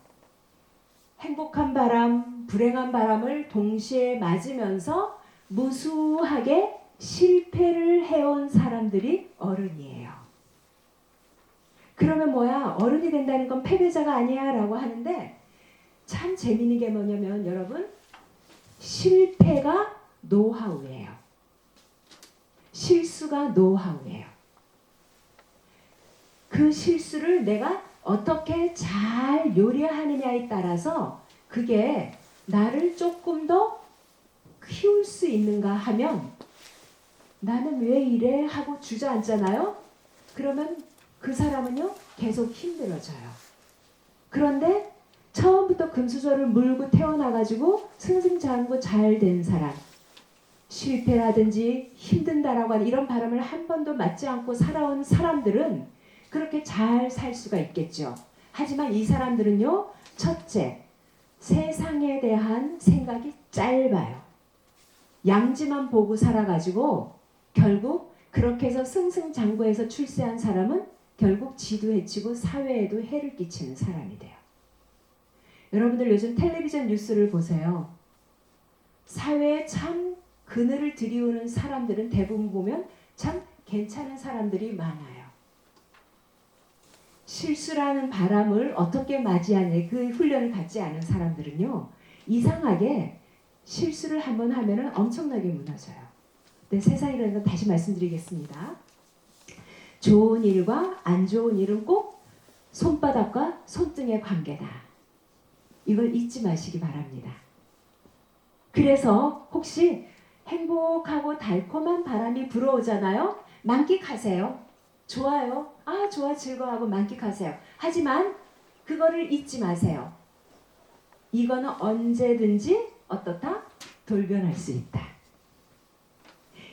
Speaker 2: 행복한 바람, 불행한 바람을 동시에 맞으면서 무수하게 실패를 해온 사람들이 어른이에요. 그러면 뭐야? 어른이 된다는 건 패배자가 아니야 라고 하는데 참 재미있는 게 뭐냐면 여러분, 실패가 노하우예요. 실수가 노하우예요. 그 실수를 내가 어떻게 잘 요리하느냐에 따라서 그게 나를 조금 더 키울 수 있는가 하면 나는 왜 이래 하고 주저앉잖아요. 그러면 그 사람은요 계속 힘들어져요. 그런데 처음부터 금수저를 물고 태어나가지고 승승장구 잘 된 사람, 실패라든지 힘든다라고 하는 이런 바람을 한 번도 맞지 않고 살아온 사람들은 그렇게 잘 살 수가 있겠죠. 하지만 이 사람들은요, 첫째, 세상에 대한 생각이 짧아요. 양지만 보고 살아가지고 결국 그렇게 해서 승승장구해서 출세한 사람은 결국 지도 해치고 사회에도 해를 끼치는 사람이 돼요. 여러분들 요즘 텔레비전 뉴스를 보세요. 사회에 참 그늘을 들이우는 사람들은 대부분 보면 참 괜찮은 사람들이 많아요. 실수라는 바람을 어떻게 맞이하냐 그 훈련을 받지 않은 사람들은요. 이상하게 실수를 한번 하면 엄청나게 무너져요. 네, 세상이라는 건 다시 말씀드리겠습니다. 좋은 일과 안 좋은 일은 꼭 손바닥과 손등의 관계다. 이걸 잊지 마시기 바랍니다. 그래서 혹시 행복하고 달콤한 바람이 불어오잖아요. 만끽하세요. 좋아요. 아, 좋아, 즐거워하고 만끽하세요. 하지만 그거를 잊지 마세요. 이거는 언제든지 어떻다? 돌변할 수 있다.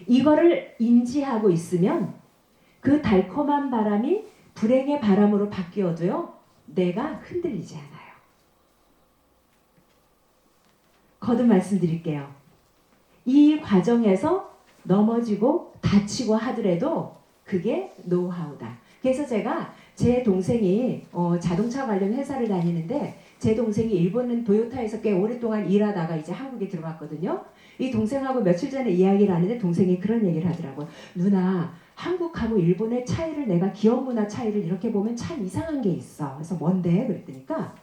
Speaker 2: 이거를 인지하고 있으면 그 달콤한 바람이 불행의 바람으로 바뀌어도요. 내가 흔들리지 않아요. 거듭 말씀드릴게요. 이 과정에서 넘어지고 다치고 하더라도 그게 노하우다. 그래서 제가 제 동생이 자동차 관련 회사를 다니는데 제 동생이 일본은 도요타에서 꽤 오랫동안 일하다가 이제 한국에 들어갔거든요. 이 동생하고 며칠 전에 이야기를 하는데 동생이 그런 얘기를 하더라고요. 누나, 한국하고 일본의 차이를 내가 기업 문화 차이를 이렇게 보면 참 이상한 게 있어. 그래서 뭔데? 그랬더니까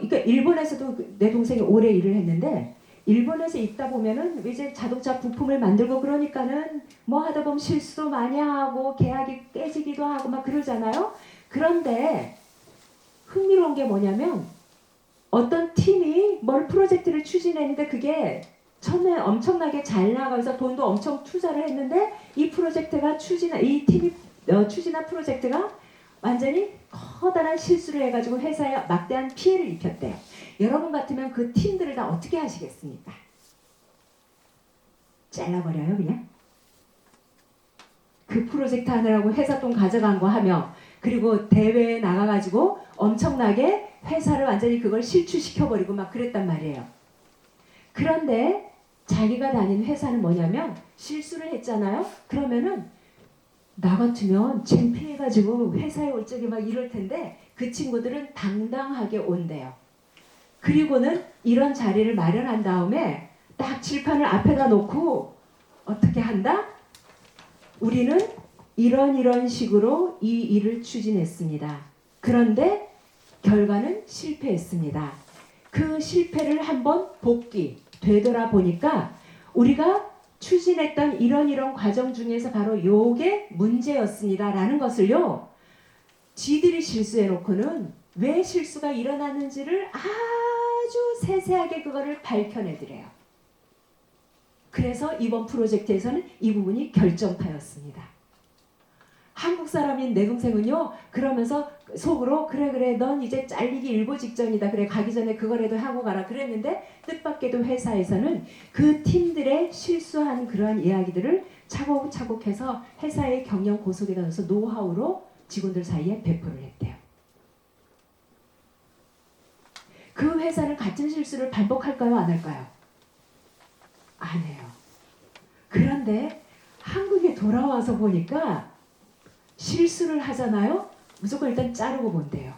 Speaker 2: 그러니까 일본에서도 내 동생이 오래 일을 했는데 일본에서 있다 보면은 이제 자동차 부품을 만들고 그러니까는 뭐 하다 보면 실수도 많이 하고 계약이 깨지기도 하고 막 그러잖아요. 그런데 흥미로운 게 뭐냐면 어떤 팀이 뭘 프로젝트를 추진했는데 그게 처음에 엄청나게 잘 나가서 돈도 엄청 투자를 했는데 이 프로젝트가 이 팀이 추진한 프로젝트가 완전히 커다란 실수를 해가지고 회사에 막대한 피해를 입혔대요. 여러분 같으면 그 팀들을 다 어떻게 하시겠습니까? 잘라버려요 그냥? 그 프로젝트 하느라고 회사 돈 가져간 거 하며 그리고 대회에 나가가지고 엄청나게 회사를 완전히 그걸 실추시켜버리고 막 그랬단 말이에요. 그런데 자기가 다닌 회사는 뭐냐면 실수를 했잖아요. 그러면은 나 같으면 창피해가지고 회사에 올 적에 막 이럴 텐데 그 친구들은 당당하게 온대요. 그리고는 이런 자리를 마련한 다음에 딱 칠판을 앞에다 놓고 어떻게 한다? 우리는 이런 식으로 이 일을 추진했습니다. 그런데 결과는 실패했습니다. 그 실패를 한번 되돌아보니까 우리가 추진했던 이런 과정 중에서 바로 요게 문제였습니다. 라는 것을요. 지들이 실수해놓고는 왜 실수가 일어났는지를 아주 세세하게 그거를 밝혀내드려요. 그래서 이번 프로젝트에서는 이 부분이 결정타였습니다. 한국 사람인 내 동생은요, 그러면서 속으로 그래 넌 이제 잘리기 일보 직전이다. 그래 가기 전에 그거라도 하고 가라 그랬는데 뜻밖에도 회사에서는 그 팀들의 실수한 그러한 이야기들을 차곡차곡해서 회사의 경영 고속에다 넣어서 노하우로 직원들 사이에 배포를 했대요. 그 회사는 같은 실수를 반복할까요? 안 할까요? 안 해요. 그런데 한국에 돌아와서 보니까 실수를 하잖아요? 무조건 일단 자르고 본대요.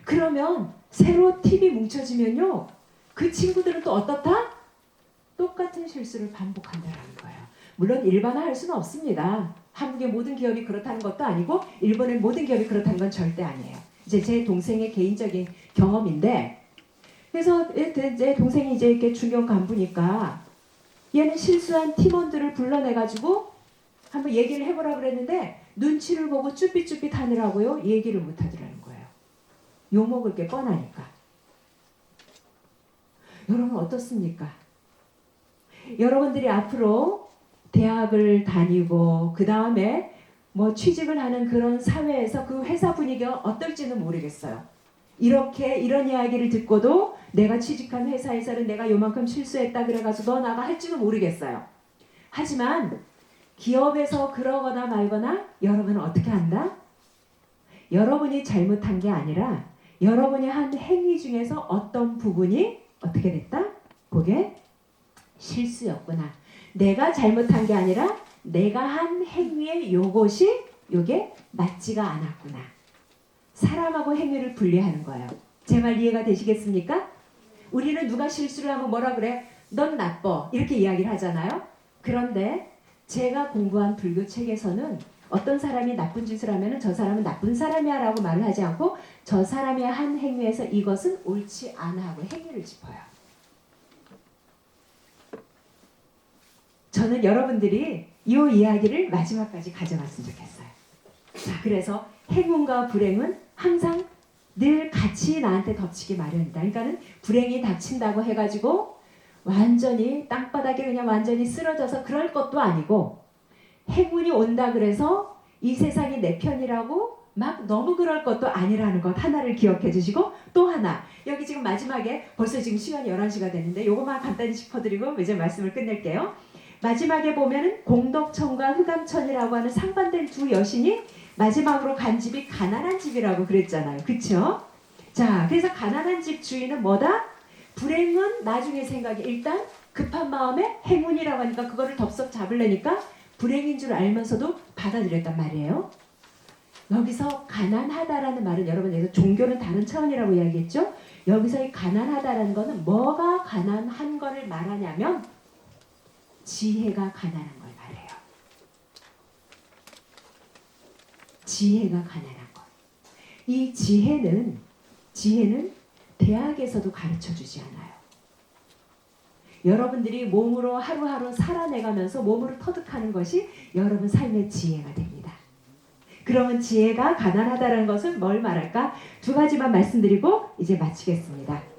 Speaker 2: 그러면 새로 팀이 뭉쳐지면요, 그 친구들은 또 어떻다? 똑같은 실수를 반복한다는 거예요. 물론 일반화할 수는 없습니다. 한국의 모든 기업이 그렇다는 것도 아니고 일본의 모든 기업이 그렇다는 건 절대 아니에요. 이제 제 동생의 개인적인 경험인데, 그래서 제 동생이 이제 이렇게 중견 간부니까 얘는 실수한 팀원들을 불러내가지고 한번 얘기를 해보라 그랬는데 눈치를 보고 쭈삣쭈삣 하느라고요, 얘기를 못 하더라는 거예요. 욕먹을 게 뻔하니까. 여러분 어떻습니까? 여러분들이 앞으로 대학을 다니고 그 다음에 뭐 취직을 하는 그런 사회에서 그 회사 분위기가 어떨지는 모르겠어요. 이런 이야기를 듣고도 내가 취직한 회사에서는 내가 요만큼 실수했다 그래가지고 너 나가 할지는 모르겠어요. 하지만 기업에서 그러거나 말거나 여러분은 어떻게 한다? 여러분이 잘못한 게 아니라 여러분이 한 행위 중에서 어떤 부분이 어떻게 됐다? 그게 실수였구나. 내가 잘못한 게 아니라 내가 한 행위의 요게 맞지가 않았구나. 사람하고 행위를 분리하는 거예요. 제 말 이해가 되시겠습니까? 우리는 누가 실수를 하면 뭐라 그래? 넌 나빠. 이렇게 이야기를 하잖아요. 그런데 제가 공부한 불교 책에서는 어떤 사람이 나쁜 짓을 하면 저 사람은 나쁜 사람이야 라고 말을 하지 않고 저 사람의 한 행위에서 이것은 옳지 않아 하고 행위를 짚어요. 저는 여러분들이 이 이야기를 마지막까지 가져갔으면 좋겠어요. 자, 그래서 행운과 불행은 항상 늘 같이 나한테 덮치기 마련이다. 그러니까는 불행이 닥친다고 해가지고 완전히 땅바닥에 그냥 완전히 쓰러져서 그럴 것도 아니고, 행운이 온다 그래서 이 세상이 내 편이라고 막 너무 그럴 것도 아니라는 것 하나를 기억해 주시고, 또 하나 여기 지금 마지막에 벌써 지금 시간이 11시가 됐는데 요것만 간단히 짚어드리고 이제 말씀을 끝낼게요. 마지막에 보면은 공덕천과 흑암천이라고 하는 상반된 두 여신이 마지막으로 간 집이 가난한 집이라고 그랬잖아요. 그쵸? 자, 그래서 가난한 집 주인은 뭐다? 불행은 나중에 생각이, 일단 급한 마음에 행운이라고 하니까 그거를 덥석 잡으려니까 불행인 줄 알면서도 받아들였단 말이에요. 여기서 가난하다라는 말은 여러분, 종교는 다른 차원이라고 이야기했죠? 여기서 이 가난하다라는 거는 뭐가 가난한 거를 말하냐면 지혜가 가난한 걸 말해요. 지혜가 가난한 것. 이 지혜는 대학에서도 가르쳐 주지 않아요. 여러분들이 몸으로 하루하루 살아내가면서 몸으로 터득하는 것이 여러분 삶의 지혜가 됩니다. 그러면 지혜가 가난하다는 것은 뭘 말할까? 두 가지만 말씀드리고 이제 마치겠습니다.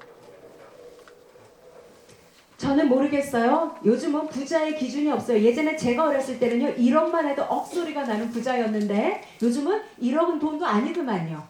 Speaker 2: 저는 모르겠어요. 요즘은 부자의 기준이 없어요. 예전에 제가 어렸을 때는요, 1억만 해도 억소리가 나는 부자였는데 요즘은 1억은 돈도 아니더만요.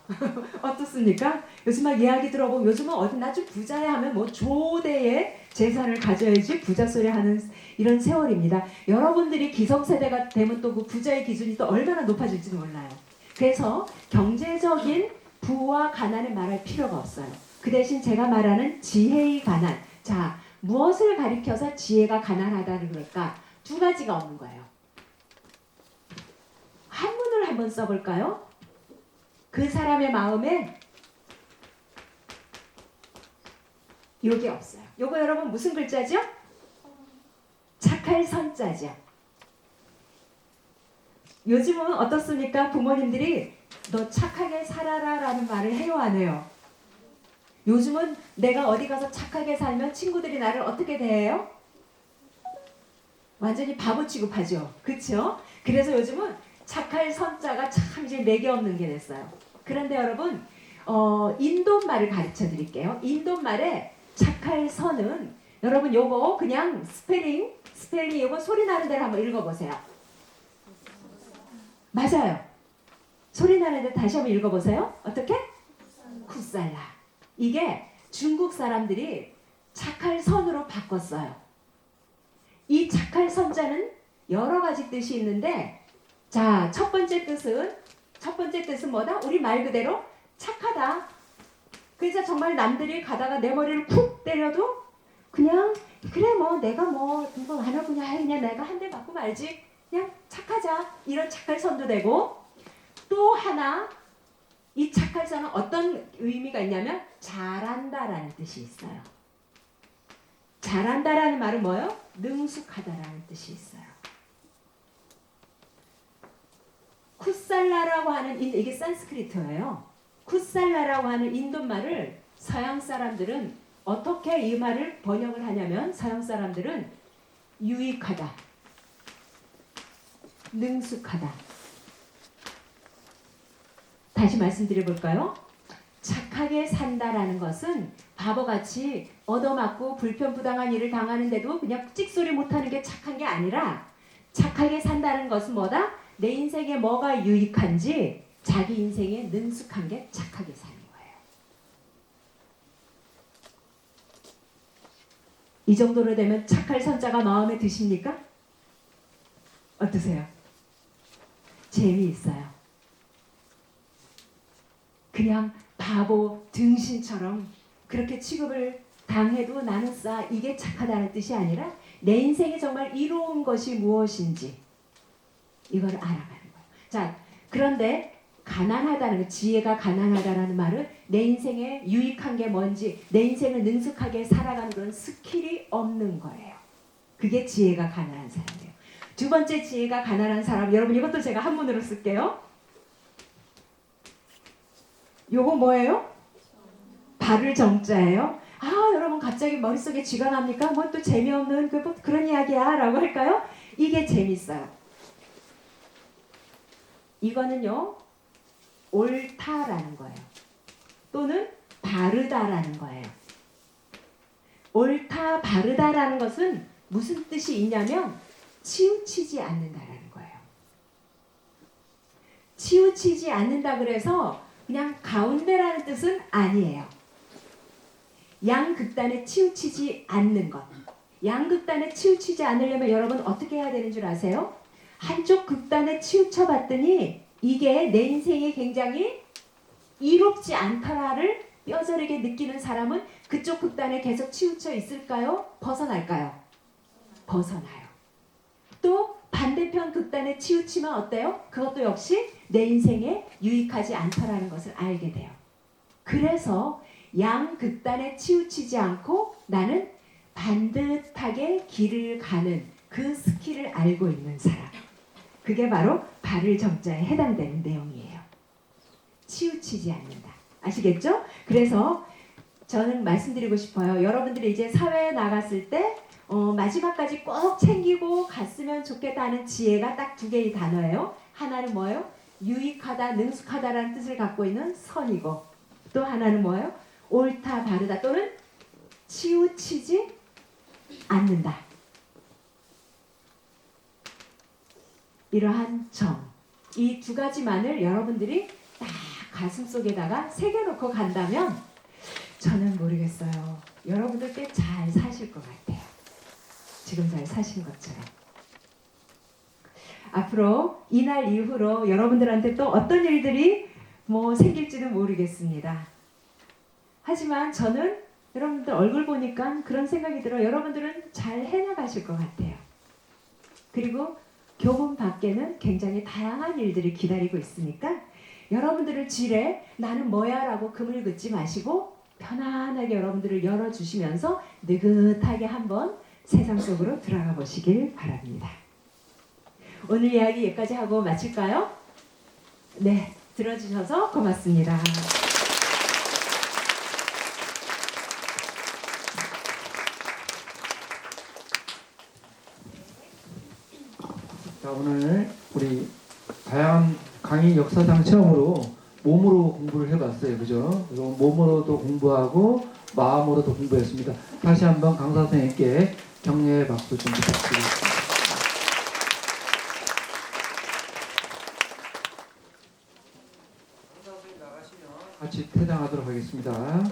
Speaker 2: 어떻습니까? 요즘 막 이야기 들어보면 요즘은 어디 나 좀 부자야 하면 뭐 조대의 재산을 가져야지 부자 소리 하는 이런 세월입니다. 여러분들이 기성세대가 되면 또 그 부자의 기준이 또 얼마나 높아질지도 몰라요. 그래서 경제적인 부와 가난을 말할 필요가 없어요. 그 대신 제가 말하는 지혜의 가난. 자, 무엇을 가리켜서 지혜가 가난하다는 걸까? 두 가지가 없는 거예요. 한문을 한번 써볼까요? 그 사람의 마음에 요게 없어요. 요거 여러분 무슨 글자죠? 착할 선자죠. 요즘은 어떻습니까? 부모님들이 너 착하게 살아라 라는 말을 해요, 안 해요? 요즘은 내가 어디 가서 착하게 살면 친구들이 나를 어떻게 대해요? 완전히 바보 취급하죠. 그렇죠? 그래서 요즘은 착할 선자가 참 이제 맥이 없는 게 됐어요. 그런데 여러분, 인도말을 가르쳐 드릴게요. 인도말의 착할 선은 여러분 요거 그냥 스펠링 요거 소리 나는 대로 한번 읽어보세요. 맞아요. 소리 나는 대로 다시 한번 읽어보세요. 어떻게? 쿠살라. 이게 중국 사람들이 착할 선으로 바꿨어요. 이 착할 선자는 여러 가지 뜻이 있는데, 자, 첫 번째 뜻은 뭐다? 우리 말 그대로 착하다. 그래서 정말 남들이 가다가 내 머리를 쿡 때려도 그냥 그래 뭐 내가 뭐 이거 안 하고 그냥 내가 한 대 맞고 말지, 그냥 착하자, 이런 착할 선도 되고, 또 하나 이 착할 선은 어떤 의미가 있냐면 잘한다라는 뜻이 있어요. 잘한다라는 말은 뭐예요? 능숙하다라는 뜻이 있어요. 쿠살라라고 하는 이게 산스크리트예요. 쿠살라라고 하는 인도말을 서양 사람들은 어떻게 이 말을 번역을 하냐면, 서양 사람들은 유익하다, 능숙하다. 다시 말씀드려 볼까요? 착하게 산다라는 것은 바보같이 얻어맞고 불편부당한 일을 당하는데도 그냥 찍소리 못하는 게 착한 게 아니라, 착하게 산다는 것은 뭐다? 내 인생에 뭐가 유익한지 자기 인생에 능숙한 게 착하게 사는 거예요. 이 정도로 되면 착할 선자가 마음에 드십니까? 어떠세요? 재미있어요. 그냥 바보 등신처럼 그렇게 취급을 당해도 나는 이게 착하다는 뜻이 아니라 내 인생에 정말 이로운 것이 무엇인지 이걸 알아가는 거예요. 자, 그런데 가난하다는 거, 지혜가 가난하다라는 말은 내 인생에 유익한 게 뭔지, 내 인생을 능숙하게 살아가는 그런 스킬이 없는 거예요. 그게 지혜가 가난한 사람이에요. 두 번째 지혜가 가난한 사람, 여러분 이것도 제가 한문으로 쓸게요. 요거 뭐예요? 발을 정자예요. 아, 여러분 갑자기 머릿속에 쥐가 납니까? 뭐 또 재미없는 그런 이야기야 라고 할까요? 이게 재밌어요. 이거는요, 옳다라는 거예요. 또는 바르다라는 거예요. 옳다, 바르다라는 것은 무슨 뜻이 있냐면 치우치지 않는다라는 거예요. 치우치지 않는다 그래서 그냥 가운데라는 뜻은 아니에요. 양극단에 치우치지 않는 것. 양극단에 치우치지 않으려면 여러분 어떻게 해야 되는 줄 아세요? 한쪽 극단에 치우쳐 봤더니 이게 내 인생에 굉장히 이롭지 않다를 뼈저리게 느끼는 사람은 그쪽 극단에 계속 치우쳐 있을까요? 벗어날까요? 벗어나요. 또 반대편 극단에 치우치면 어때요? 그것도 역시 내 인생에 유익하지 않다라는 것을 알게 돼요. 그래서 양극단에 치우치지 않고 나는 반듯하게 길을 가는 그 스킬을 알고 있는 사람. 그게 바로 발을 정자에 해당되는 내용이에요. 치우치지 않는다. 아시겠죠? 그래서 저는 말씀드리고 싶어요. 여러분들이 이제 사회에 나갔을 때 마지막까지 꼭 챙기고 갔으면 좋겠다는 지혜가 딱 두 개의 단어예요. 하나는 뭐예요? 유익하다, 능숙하다라는 뜻을 갖고 있는 선이고, 또 하나는 뭐예요? 옳다, 바르다, 또는 치우치지 않는다. 이러한 점, 이 두 가지만을 여러분들이 딱 가슴 속에다가 새겨놓고 간다면 저는 모르겠어요. 여러분들 꽤 잘 사실 것 같아요. 지금 잘 사신 것처럼. 앞으로 이날 이후로 여러분들한테 또 어떤 일들이 생길지는 모르겠습니다. 하지만 저는 여러분들 얼굴 보니까 그런 생각이 들어요. 여러분들은 잘 해나가실 것 같아요. 그리고 교문 밖에는 굉장히 다양한 일들이 기다리고 있으니까 여러분들을 지레 나는 뭐야 라고 금을 긋지 마시고 편안하게 여러분들을 열어주시면서 느긋하게 한번 세상 속으로 들어가 보시길 바랍니다. 오늘 이야기 여기까지 하고 마칠까요? 네, 들어주셔서 고맙습니다.
Speaker 1: 자, 오늘 우리 다양한 강의 역사상 처음으로 몸으로 공부를 해봤어요. 그죠? 그리고 몸으로도 공부하고 마음으로도 공부했습니다. 다시 한번 강사 선생님께 격려의 박수 좀 부탁드리겠습니다. 강사 선생님 나가시면 같이 퇴장하도록 하겠습니다.